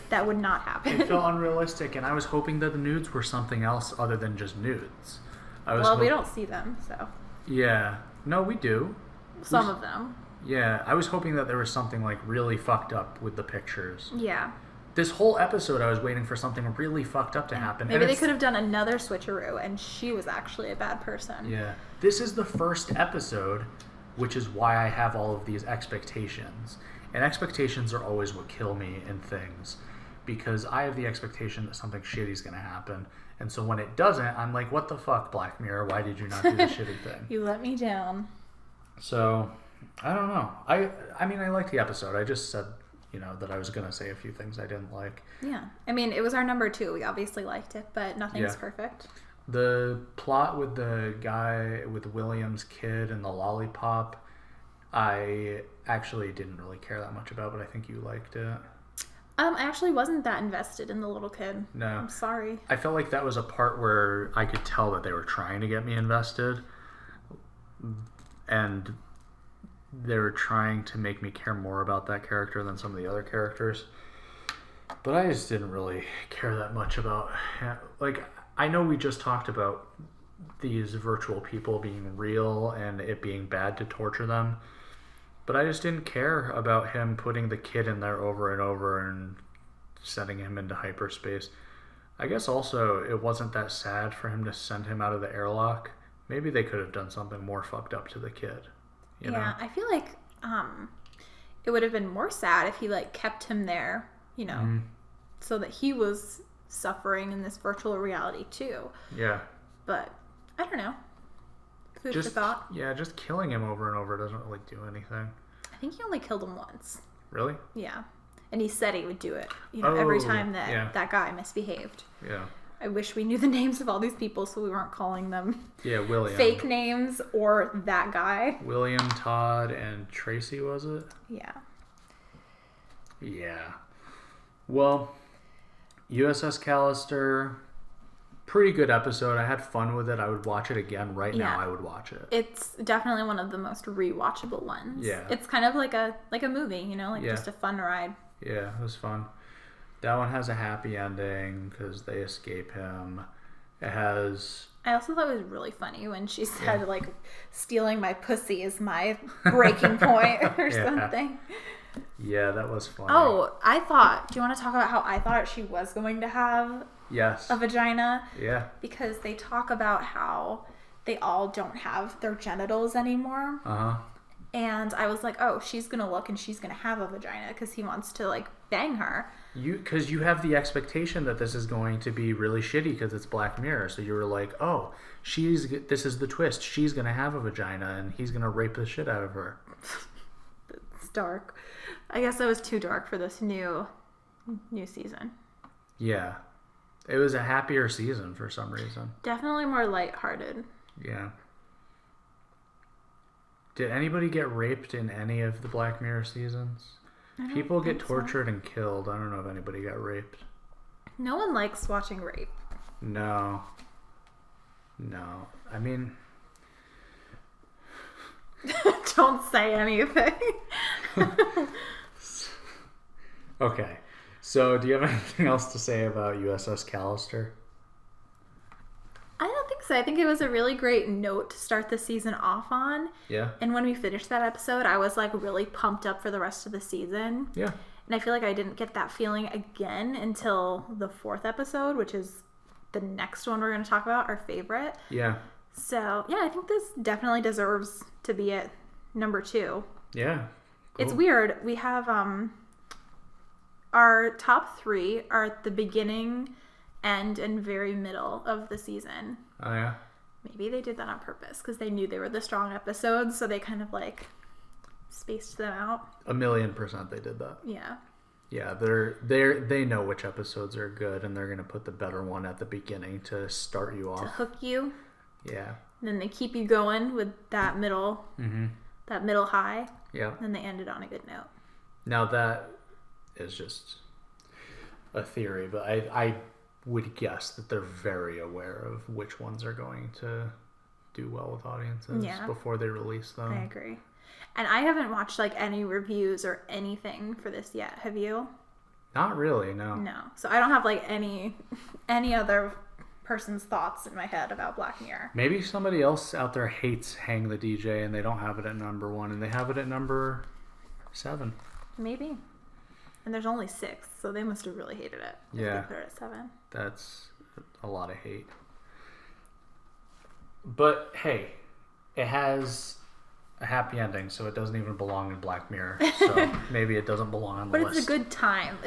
That would not happen. It felt unrealistic, and I was hoping that the nudes were something else other than just nudes. We don't see them, so... Yeah. No, we do. Some of them. Yeah, I was hoping that there was something like really fucked up with the pictures. Yeah. This whole episode, I was waiting for something really fucked up to happen. Maybe they could have done another switcheroo, and she was actually a bad person. Yeah. This is the first episode, which is why I have all of these expectations. And expectations are always what kill me in things. Because I have the expectation that something shitty is going to happen. And so when it doesn't, I'm like, what the fuck, Black Mirror? Why did you not do the shitty thing? You let me down. So... I don't know. I mean, I liked the episode. I just said, that I was going to say a few things I didn't like. Yeah. I mean, it was our number 2. We obviously liked it, but nothing's perfect. The plot with the guy with William's kid and the lollipop, I actually didn't really care that much about, but I think you liked it. I actually wasn't that invested in the little kid. No. I'm sorry. I felt like that was a part where I could tell that they were trying to get me invested. And... they were trying to make me care more about that character than some of the other characters. But I just didn't really care that much about... Like, I know we just talked about these virtual people being real and it being bad to torture them. But I just didn't care about him putting the kid in there over and over and sending him into hyperspace. I guess also it wasn't that sad for him to send him out of the airlock. Maybe they could have done something more fucked up to the kid. You know? I feel like it would have been more sad if he like kept him there, so that he was suffering in this virtual reality too. Yeah. But I don't know. Food for thought. Yeah, just killing him over and over doesn't really do anything. I think he only killed him once. Really? Yeah. And he said he would do it, every time that that guy misbehaved. Yeah. I wish we knew the names of all these people so we weren't calling them William. fake names or that guy. William, Todd, and Tracy, was it? Yeah. Yeah. Well, USS Callister, pretty good episode. I had fun with it. I would watch it again right now. I would watch it. It's definitely one of the most rewatchable ones. Yeah. It's kind of like a movie, you know, like just a fun ride. Yeah, it was fun. That one has a happy ending because they escape him. It has... I also thought it was really funny when she said, like, stealing my pussy is my breaking point or something. Yeah, that was funny. Oh, do you want to talk about how I thought she was going to have a vagina? Yeah. Because they talk about how they all don't have their genitals anymore. Uh-huh. And I was like, oh, she's going to look and she's going to have a vagina because he wants to, like, bang her. Because you have the expectation that this is going to be really shitty because it's Black Mirror. So you were like, oh, this is the twist. She's going to have a vagina and he's going to rape the shit out of her. It's dark. I guess that was too dark for this new season. Yeah. It was a happier season for some reason. Definitely more lighthearted. Yeah. Did anybody get raped in any of the Black Mirror seasons? People get tortured and killed. I don't know if anybody got raped. No one likes watching rape. No. I mean... Don't say anything. Okay. So, do you have anything else to say about USS Callister? I don't think so. I think it was a really great note to start the season off on. Yeah. And when we finished that episode, I was like really pumped up for the rest of the season. Yeah. And I feel like I didn't get that feeling again until the 4th episode, which is the next one we're going to talk about, our favorite. Yeah. So, yeah, I think this definitely deserves to be at number 2. Yeah. Cool. It's weird. We have our top 3 are at the beginning, end, and very middle of the season. Oh, yeah? Maybe they did that on purpose because they knew they were the strong episodes, so they kind of like spaced them out. 1,000,000% they did that. Yeah. Yeah, they know which episodes are good, and they're gonna put the better one at the beginning to start you off. To hook you. Yeah. And then they keep you going with that middle high. Yeah. And then they end it on a good note. Now that is just a theory, but I would guess that they're very aware of which ones are going to do well with audiences before they release them. I agree. And I haven't watched like any reviews or anything for this yet. Have you? Not really, no. No. So I don't have like any other person's thoughts in my head about Black Mirror. Maybe somebody else out there hates Hang the DJ and they don't have it at number 1 and they have it at number 7. Maybe. And there's only 6, so they must have really hated it. Yeah. They put it at 7. That's a lot of hate. But hey, it has a happy ending, so it doesn't even belong in Black Mirror. So maybe it doesn't belong on the list. But it's a good time.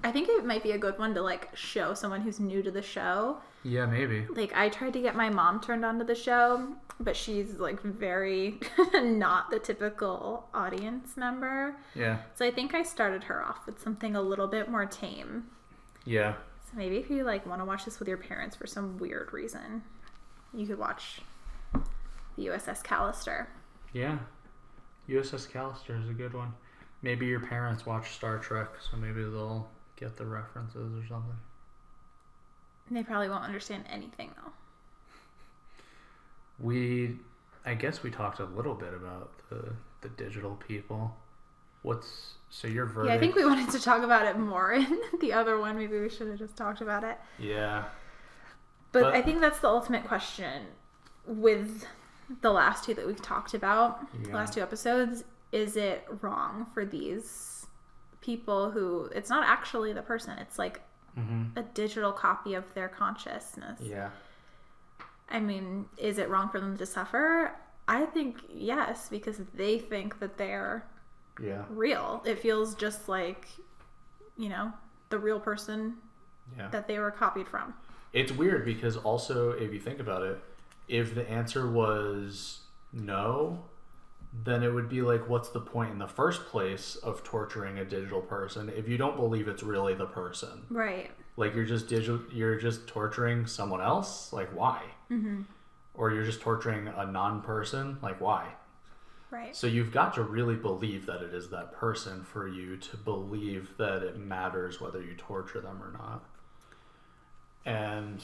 I think it might be a good one to like show someone who's new to the show. Yeah, maybe. Like I tried to get my mom turned on to the show, but she's like very not the typical audience member. Yeah. So I think I started her off with something a little bit more tame. Yeah. So maybe if you like want to watch this with your parents for some weird reason, you could watch the USS Callister. Yeah. USS Callister is a good one. Maybe your parents watch Star Trek, so maybe they'll get the references or something. They probably won't understand anything though. I guess we talked a little bit about the digital people. So your verdict? Yeah, I think we wanted to talk about it more in the other one. Maybe we should have just talked about it. Yeah. But I think that's the ultimate question with the last 2 that we've talked about, the last 2 episodes. Is it wrong for these people who, it's not actually the person, it's like a digital copy of their consciousness? Yeah. I mean, is it wrong for them to suffer? I think yes, because they think that they're real. It feels just like, the real person that they were copied from. It's weird because also, if you think about it, if the answer was no, then it would be like, what's the point in the first place of torturing a digital person if you don't believe it's really the person? Right. Like you're just torturing someone else? Like why? Mm-hmm. Or you're just torturing a non-person? Like why? Right. So you've got to really believe that it is that person for you to believe that it matters whether you torture them or not. And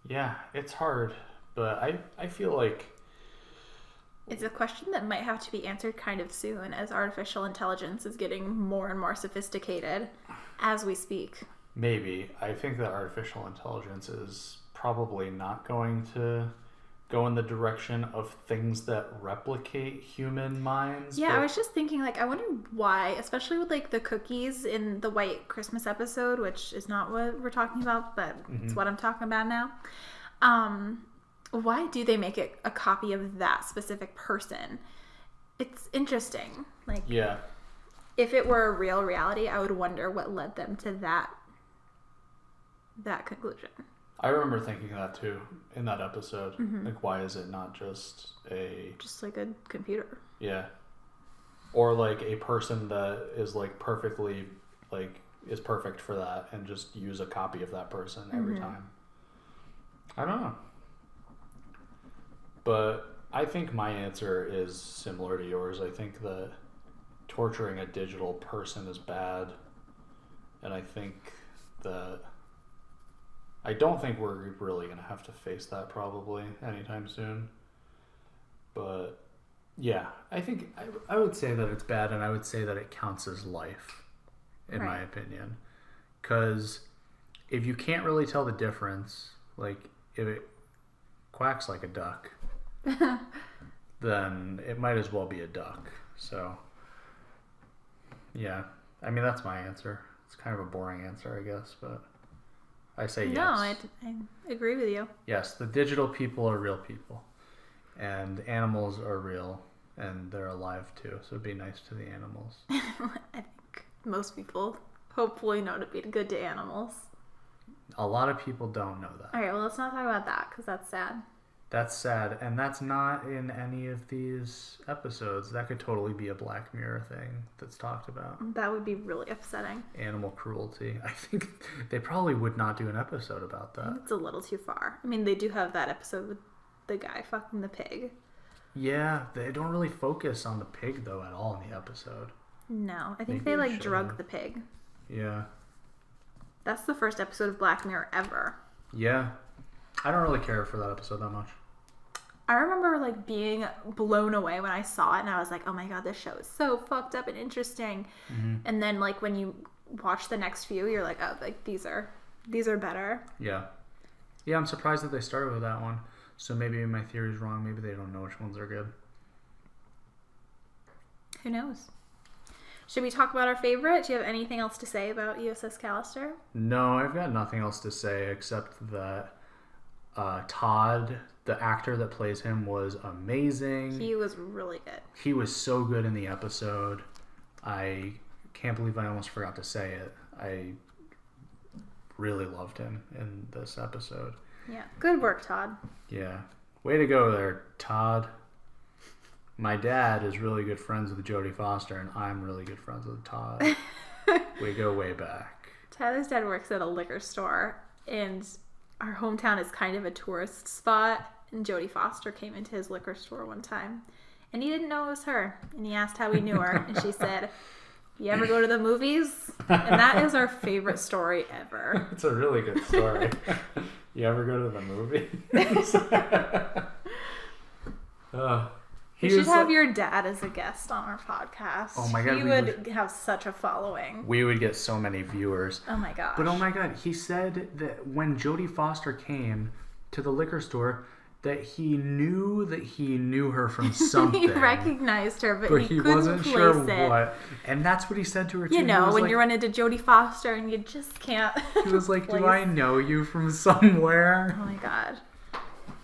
Yeah, it's hard, but I feel like it's a question that might have to be answered kind of soon as artificial intelligence is getting more and more sophisticated as we speak. maybe. I think that artificial intelligence is probably not going to go in the direction of things that replicate human minds. Yeah, I was just thinking, like, I wonder why, especially with, like, the cookies in the White Christmas episode, which is not what we're talking about, but it's what I'm talking about now. Why do they make it a copy of that specific person? It's interesting. Like, Yeah. if it were a real reality, I would wonder what led them to that conclusion. I remember thinking that too in that episode. Like, why is it not just like a computer? Yeah. Or like a person that is like perfectly, like, is perfect for that and just use a copy of that person every time. I don't know. But I think my answer is similar to yours. I think that torturing a digital person is bad. And I think that I don't think we're really going to have to face that probably anytime soon. But yeah, I think I would say that it's bad, and I would say that it counts as life, in my opinion. Because if you can't really tell the difference, like if it quacks like a duck, then it might as well be a duck. So yeah, I mean, that's my answer. It's kind of a boring answer, I guess, but I say yes. No, I agree with you. Yes, the digital people are real people, and animals are real, and they're alive too. So be nice to the animals. I think most people hopefully know to be good to animals. A lot of people don't know that. All right, well, let's not talk about that because that's sad. That's sad, and that's not in any of these episodes. That could totally be a Black Mirror thing that's talked about. That would be really upsetting. Animal cruelty. I think they probably would not do an episode about that. It's a little too far. I mean, they do have that episode with the guy fucking the pig. Yeah, they don't really focus on the pig, though, at all in the episode. No, I think Maybe they, they like, drug the pig. Yeah. That's the first episode of Black Mirror ever. Yeah. I don't really care for that episode that much. I remember, like, being blown away when I saw it, and I was like, oh my god, this show is so fucked up and interesting. And then, like, when you watch the next few, you're like, oh, like, these are better. Yeah. Yeah, I'm surprised that they started with that one. So maybe my theory's wrong. Maybe they don't know which ones are good. Who knows? Should we talk about our favorite? Do you have anything else to say about USS Callister? No, I've got nothing else to say except that Todd, the actor that plays him, was amazing. He was really good. He was so good in the episode. I can't believe I almost forgot to say it. I really loved him in this episode. Yeah. Good work, Todd. Yeah. Way to go there, Todd. My dad is really good friends with Jodie Foster, and I'm really good friends with Todd. We go way back. Tyler's dad works at a liquor store, and our hometown is kind of a tourist spot. And Jodie Foster came into his liquor store one time, and he didn't know it was her. And he asked how we knew her, and she said, "You ever go to the movies?" And that is our favorite story ever. It's a really good story. You ever go to the movies? You should have your dad as a guest on our podcast. Oh my god, he would have such a following. We would get so many viewers. Oh my gosh. But oh my god, he said that when Jodie Foster came to the liquor store, that he knew her from something. He recognized her, but he wasn't couldn't sure place it. what. And that's what he said to her too. You know, when like, you run into Jodie Foster and you just can't. He was like, "Do I know you from somewhere?" Oh my god,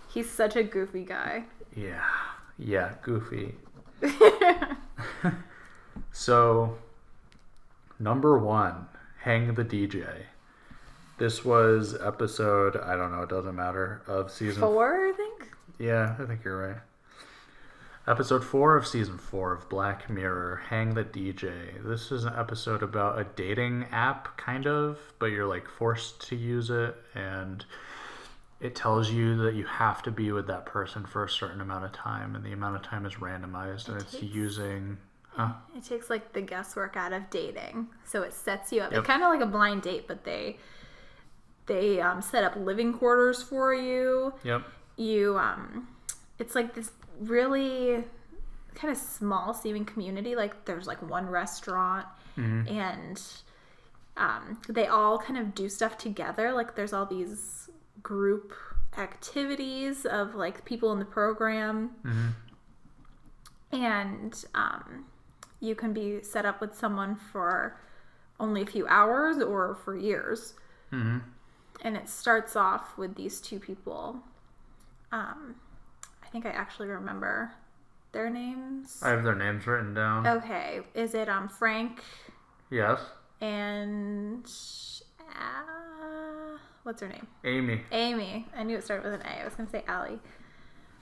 he's such a goofy guy. Yeah, goofy. So, number 1, Hang the DJ. This was episode, I don't know, it doesn't matter, of season 4, I think? Yeah, I think you're right. Episode 4 of season 4 of Black Mirror, Hang the DJ. This is an episode about a dating app, kind of, but you're like forced to use it, and it tells you that you have to be with that person for a certain amount of time, and the amount of time is randomized, and it's using... It takes like the guesswork out of dating, so it sets you up. Yep. It's kind of like a blind date, but they They set up living quarters for you. Yep. You, it's like this really kind of small seeming community. Like there's like one restaurant and they all kind of do stuff together. Like there's all these group activities of like people in the program. And you can be set up with someone for only a few hours or for years. And it starts off with these two people. I think I actually remember their names. I have their names written down. Okay. Is it Frank? Yes. And what's her name? Amy. Amy. I knew it started with an A. I was going to say Allie.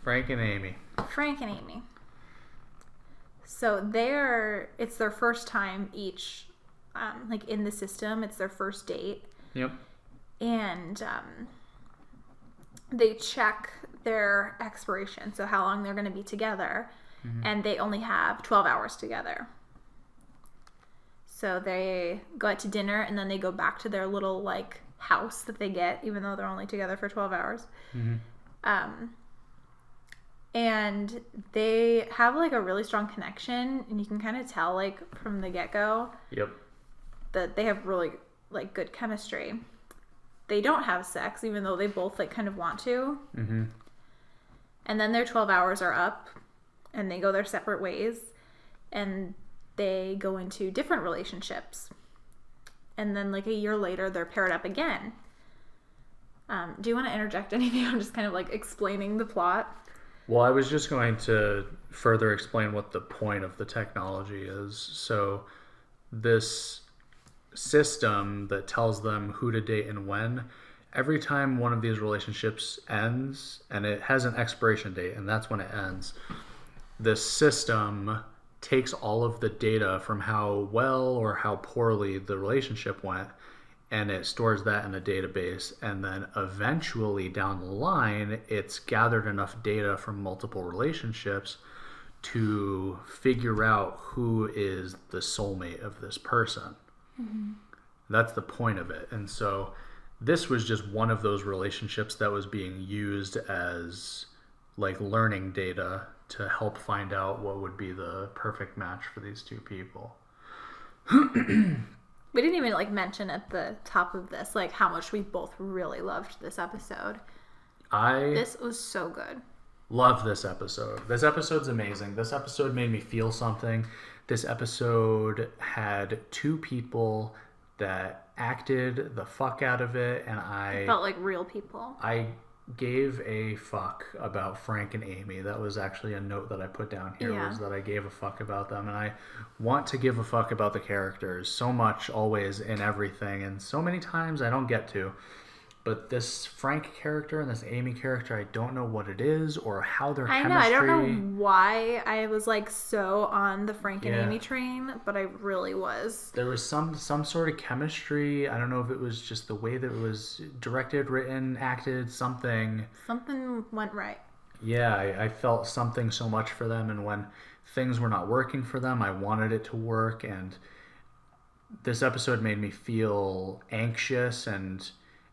Frank and Amy. Frank and Amy. So it's their first time each, like in the system. It's their first date. Yep. And they check their expiration, so how long they're going to be together, and they only have 12 hours together. So they go out to dinner, and then they go back to their little like house that they get, even though they're only together for 12 hours. And they have like a really strong connection, and you can kind of tell like from the get-go that they have really like good chemistry. They don't have sex, even though they both like kind of want to. And then their 12 hours are up, and they go their separate ways, and they go into different relationships. And then like a year later, they're paired up again. Do you want to interject anything? I'm just kind of like explaining the plot. Well, I was just going to further explain what the point of the technology is. So this system that tells them who to date and when, every time one of these relationships ends, and it has an expiration date, and that's when it ends, this system takes all of the data from how well or how poorly the relationship went, and it stores that in a database, and then eventually down the line it's gathered enough data from multiple relationships to figure out who is the soulmate of this person. That's the point of it. And so this was just one of those relationships that was being used as like learning data to help find out what would be the perfect match for these two people. We didn't even like mention at the top of this like how much we both really loved this episode. This was so good. Love this episode. This episode's amazing. This episode made me feel something. This episode had two people that acted the fuck out of it, and I felt like real people. I gave a fuck about Frank and Amy. That was actually a note that I put down here, was that I gave a fuck about them, and I want to give a fuck about the characters so much, always, in everything, and so many times I don't get to. But this Frank character and this Amy character, I don't know what it is or how their chemistry... I don't know why I was like so on the Frank and Amy train, but I really was. There was some sort of chemistry. I don't know if it was just the way that it was directed, written, acted, something. Something went right. Yeah, I felt something so much for them, and when things were not working for them, I wanted it to work, and this episode made me feel anxious and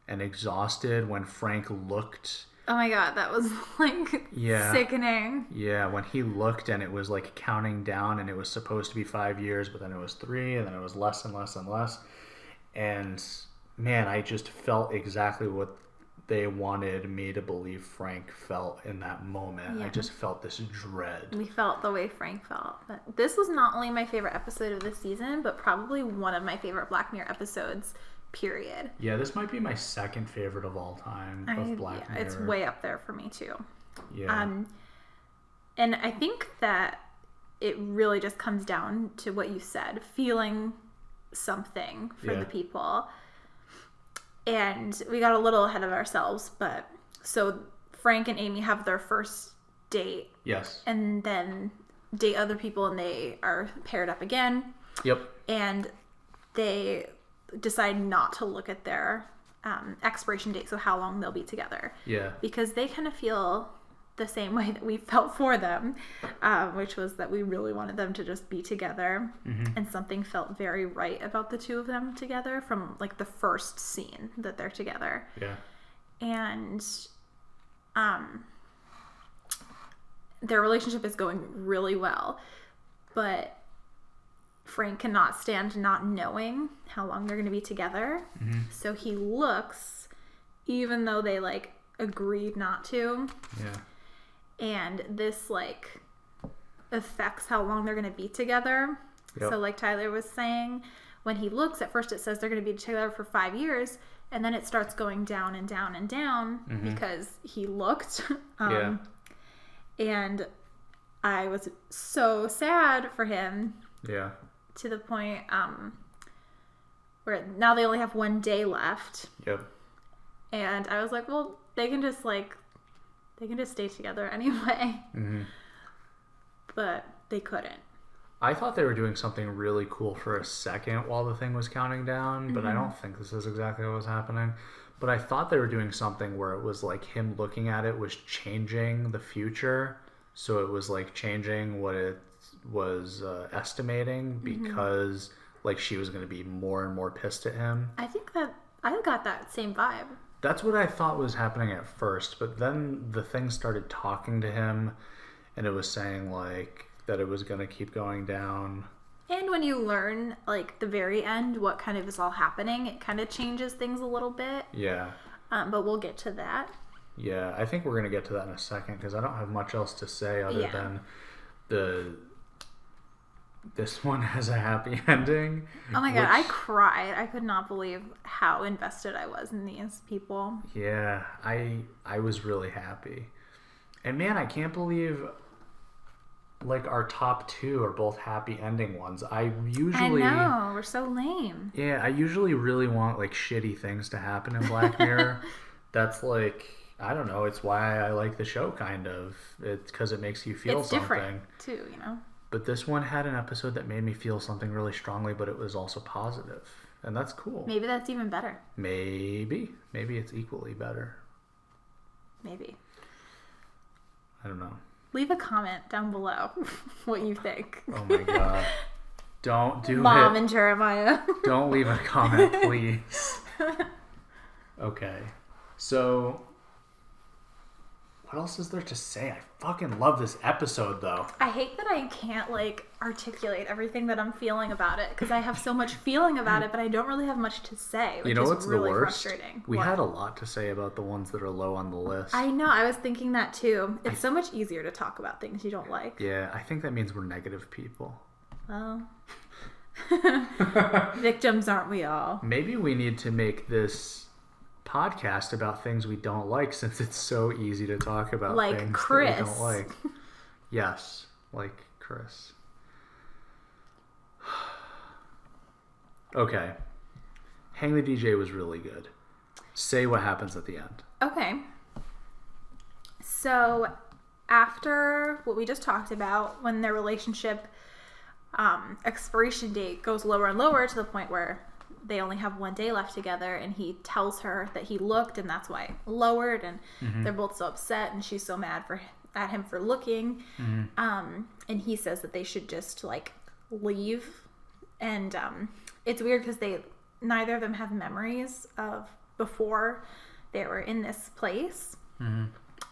exhausted when Frank looked. Oh my god, that was like sickening. Yeah, when he looked and it was like counting down, and it was supposed to be 5 years, but then it was 3, and then it was less and less and less. And man, I just felt exactly what they wanted me to believe Frank felt in that moment. I just felt this dread. We felt the way Frank felt. But this was not only my favorite episode of this season, but probably one of my favorite Black Mirror episodes. Period. Yeah, this might be my second favorite of all time of Black Mirror. It's way up there for me too. Yeah. And I think that it really just comes down to what you said, feeling something for the people. And we got a little ahead of ourselves, but so Frank and Amy have their first date. Yes. And then date other people, and they are paired up again. Yep. And they decide not to look at their expiration date, so how long they'll be together. Yeah. Because they kind of feel the same way that we felt for them, which was that we really wanted them to just be together. And something felt very right about the two of them together from like the first scene that they're together. Yeah. And their relationship is going really well, but Frank cannot stand not knowing how long they're going to be together. So he looks, even though they like agreed not to. Yeah. And this like affects how long they're going to be together. Yep. So like Tyler was saying, when he looks, at first it says they're going to be together for 5 years, and then it starts going down and down and down because he looked. Yeah. And I was so sad for him. Yeah. To the point where now they only have 1 day left. Yep. And I was like, well, they can just stay together anyway. But they couldn't. I thought they were doing something really cool for a second while the thing was counting down, but I don't think this is exactly what was happening. But I thought they were doing something where it was like him looking at it was changing the future. So it was like changing what it was estimating because like she was going to be more and more pissed at him. I think that I got that same vibe. That's what I thought was happening at first, but then the thing started talking to him and it was saying like that it was going to keep going down. And when you learn like the very end what kind of is all happening, it kind of changes things a little bit. Yeah. But we'll get to that. Yeah, I think we're going to get to that in a second because I don't have much else to say other than this one has a happy ending. Oh my God, I cried. I could not believe how invested I was in these people. Yeah, I was really happy. And man, I can't believe like our top two are both happy ending ones. I know, we're so lame. Yeah, I usually really want like shitty things to happen in Black Mirror. That's like, I don't know, it's why I like the show kind of. It's because it makes you feel something. It's different too, you know. But this one had an episode that made me feel something really strongly, but it was also positive. And that's cool. Maybe that's even better. Maybe it's equally better. Maybe. I don't know. Leave a comment down below what you think. Oh my God. Don't do Mom it. and Jeremiah. Don't leave a comment, please. Okay. So, what else is there to say? I fucking love this episode, though. I hate that I can't, like, articulate everything that I'm feeling about it, because I have so much feeling about it, but I don't really have much to say, which you know is what's really the worst? frustrating. We had a lot to say about the ones that are low on the list. I know, I was thinking that, too. It's so much easier to talk about things you don't like. Yeah, I think that means we're negative people. Well, victims, aren't we all? Maybe we need to make this podcast about things we don't like, since it's so easy to talk about like things Chris. that we don't like. Yes, like Chris. Okay. Hang the DJ was really good. Say what happens at the end. Okay. So after what we just talked about, when their relationship expiration date goes lower and lower to the point where they only have 1 day left together, and he tells her that he looked and that's why it lowered, and they're both so upset and she's so mad at him for looking. And he says that they should just like leave. And it's weird because neither of them have memories of before they were in this place.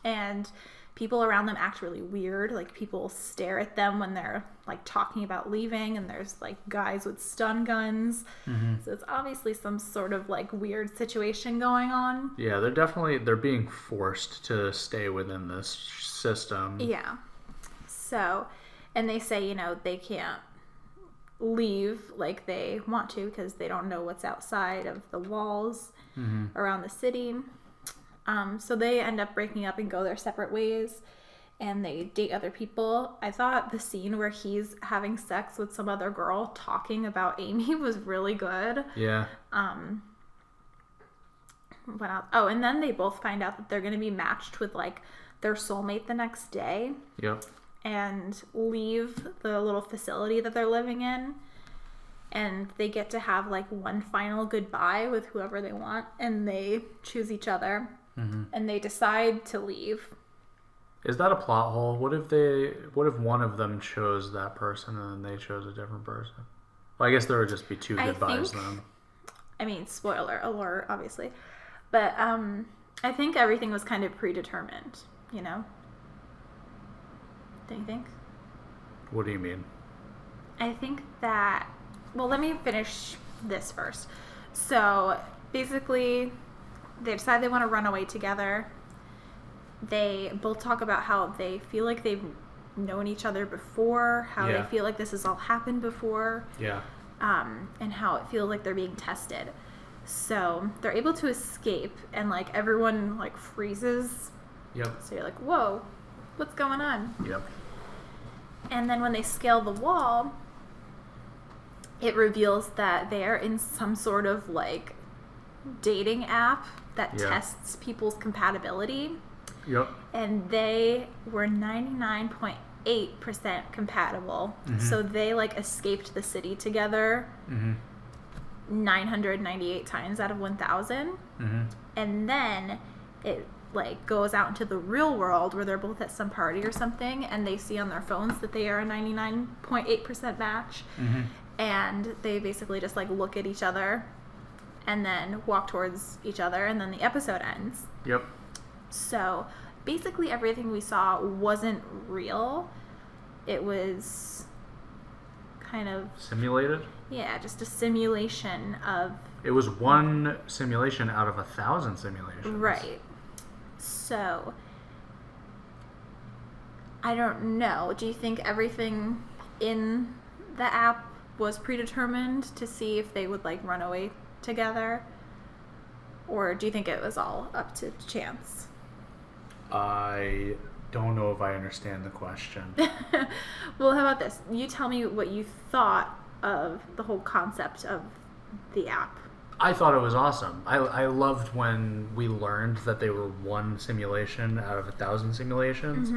And people around them act really weird. Like, people stare at them when they're like talking about leaving, and there's like guys with stun guns. So it's obviously some sort of like weird situation going on. Yeah, they're being forced to stay within this system. Yeah. So, and they say, you know, they can't leave like they want to because they don't know what's outside of the walls around the city. So they end up breaking up and go their separate ways, and they date other people. I thought the scene where he's having sex with some other girl talking about Amy was really good. Yeah. What else? Oh, and then they both find out that they're going to be matched with like their soulmate the next day. Yep. And leave the little facility that they're living in. And they get to have like one final goodbye with whoever they want, and they choose each other. And they decide to leave. Is that a plot hole? What if one of them chose that person and then they chose a different person? Well, I guess there would just be two goodbyes then. I mean, spoiler alert, obviously. But I think everything was kind of predetermined, you know? Don't you think? What do you mean? I think that... Well, let me finish this first. So, basically, they decide they want to run away together. They both talk about how they feel like they've known each other before, how they feel like this has all happened before. Yeah. And how it feels like they're being tested. So they're able to escape, and like everyone like freezes. Yep. So you're like, whoa, what's going on? Yep. And then when they scale the wall, it reveals that they are in some sort of like dating app that tests people's compatibility. Yep. And they were 99.8% compatible. Mm-hmm. So they like escaped the city together 998 times out of 1,000. Mm-hmm. And then it like goes out into the real world where they're both at some party or something, and they see on their phones that they are a 99.8% match. Mm-hmm. And they basically just like look at each other and then walk towards each other, and then the episode ends. Yep. So basically everything we saw wasn't real. It was kind of... simulated? Yeah, just a simulation of... It was one simulation out of 1,000 simulations. Right. So, I don't know. Do you think everything in the app was predetermined to see if they would like run away together? Or do you think it was all up to chance? I don't know if I understand the question. Well, how about this? You tell me what you thought of the whole concept of the app. I thought it was awesome. I loved when we learned that they were one simulation out of 1,000 simulations,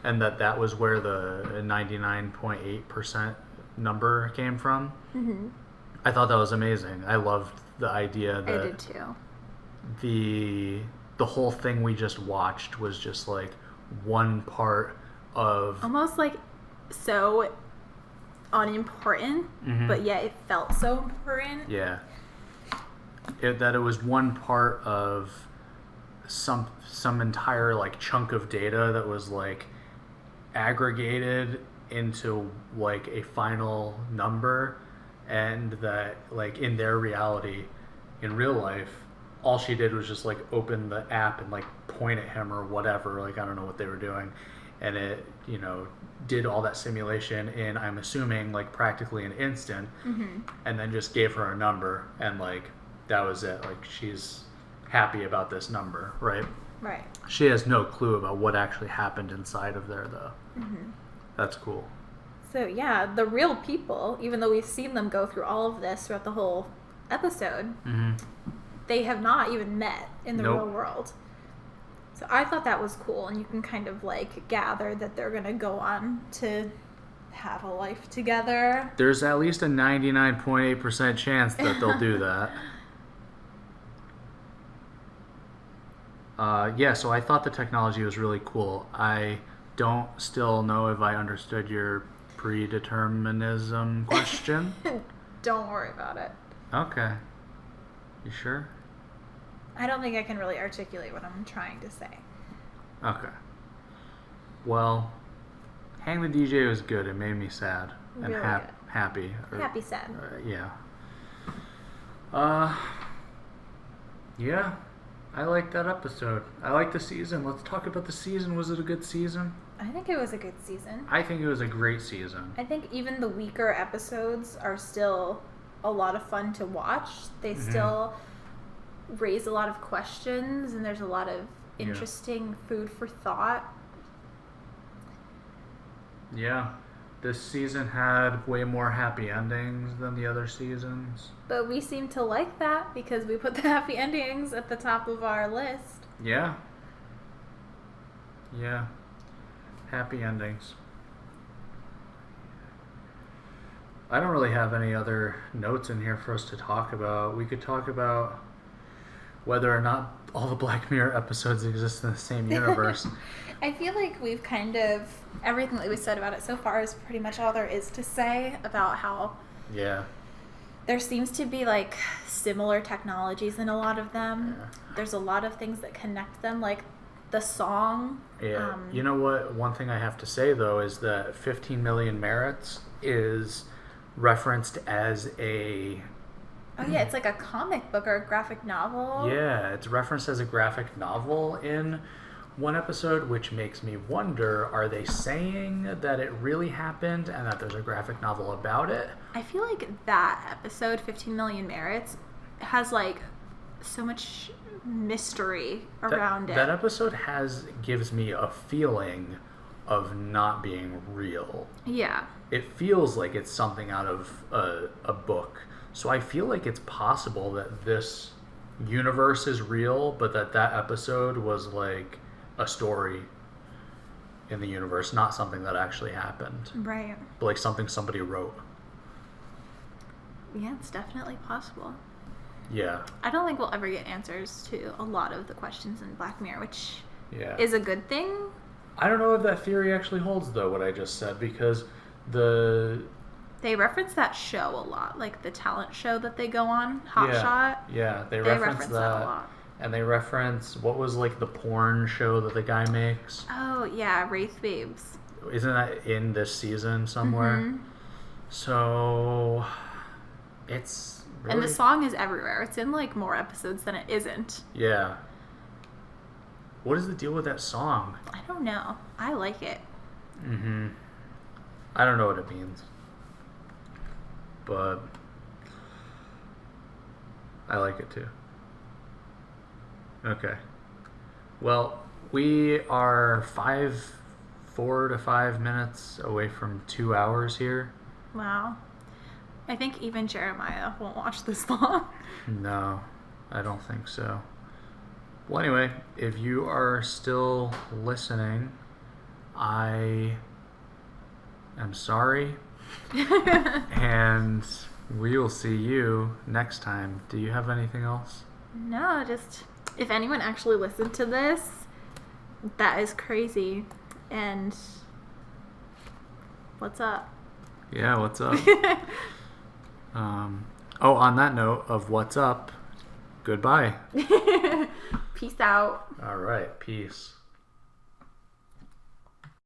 and that was where the 99.8% number came from. Mm-hmm. I thought that was amazing. I loved the idea that... I did too. The whole thing we just watched was just like one part of... almost like so unimportant, but yet it felt so important. Yeah. That it was one part of some entire like chunk of data that was like aggregated into like a final number, and that like in their reality, in real life, all she did was just like open the app and like point at him or whatever, like I don't know what they were doing, and it, you know, did all that simulation in, I'm assuming, like practically an instant, and then just gave her a number, and like that was it. Like she's happy about this number, right? Right. She has no clue about what actually happened inside of there, though. That's cool. So yeah, the real people, even though we've seen them go through all of this throughout the whole episode, they have not even met in the real world. So I thought that was cool, and you can kind of like gather that they're going to go on to have a life together. There's at least a 99.8% chance that they'll do that. Yeah, so I thought the technology was really cool. I don't still know if I understood your predeterminism question. Don't worry about it. Okay. You sure? I don't think I can really articulate what I'm trying to say. Okay. Well, Hang the DJ was good. It made me sad. And Really happy. Happy, sad. Yeah. Yeah. I like that episode. I like the season. Let's talk about the season. Was it a good season? I think it was a good season. I think it was a great season. I think even the weaker episodes are still a lot of fun to watch. They still raise a lot of questions, and there's a lot of interesting food for thought. Yeah. This season had way more happy endings than the other seasons. But we seem to like that because we put the happy endings at the top of our list. Yeah. Yeah. Happy endings. I don't really have any other notes in here for us to talk about. We could talk about whether or not all the Black Mirror episodes exist in the same universe. I feel like we've kind of, everything that we said about it so far is pretty much all there is to say about how there seems to be like similar technologies in a lot of them. Yeah. There's a lot of things that connect them, like the song. Yeah. You know what? One thing I have to say though is that 15 Million Merits is referenced as a... Oh yeah, it's like a comic book or a graphic novel. Yeah, it's referenced as a graphic novel in one episode, which makes me wonder, are they saying that it really happened and that there's a graphic novel about it? I feel like that episode, 15 Million Merits, has like so much mystery around it. That episode gives me a feeling of not being real. Yeah. It feels like it's something out of a book. So I feel like it's possible that this universe is real, but that episode was like a story in the universe, not something that actually happened. Right. But like something somebody wrote. Yeah, it's definitely possible. Yeah. I don't think we'll ever get answers to a lot of the questions in Black Mirror, which is a good thing. I don't know if that theory actually holds, though, what I just said, because they reference that show a lot, like the talent show that they go on, Hot Shot. Yeah, they reference that a lot. And they reference, what was like the porn show that the guy makes? Oh, yeah, Wraith Babes. Isn't that in this season somewhere? Mm-hmm. So, it's really... And the song is everywhere. It's in like more episodes than it isn't. Yeah. What is the deal with that song? I don't know. I like it. Mm-hmm. I don't know what it means. But I like it too. Okay. Well, we are 4 to 5 minutes away from 2 hours here. Wow. I think even Jeremiah won't watch this long. No, I don't think so. Well, anyway, if you are still listening, I am sorry. And we will see you next time. Do you have anything else? No, just if anyone actually listened to this, that is crazy. And what's up? Yeah, what's up? On that note of what's up, goodbye. Peace out. All right, peace.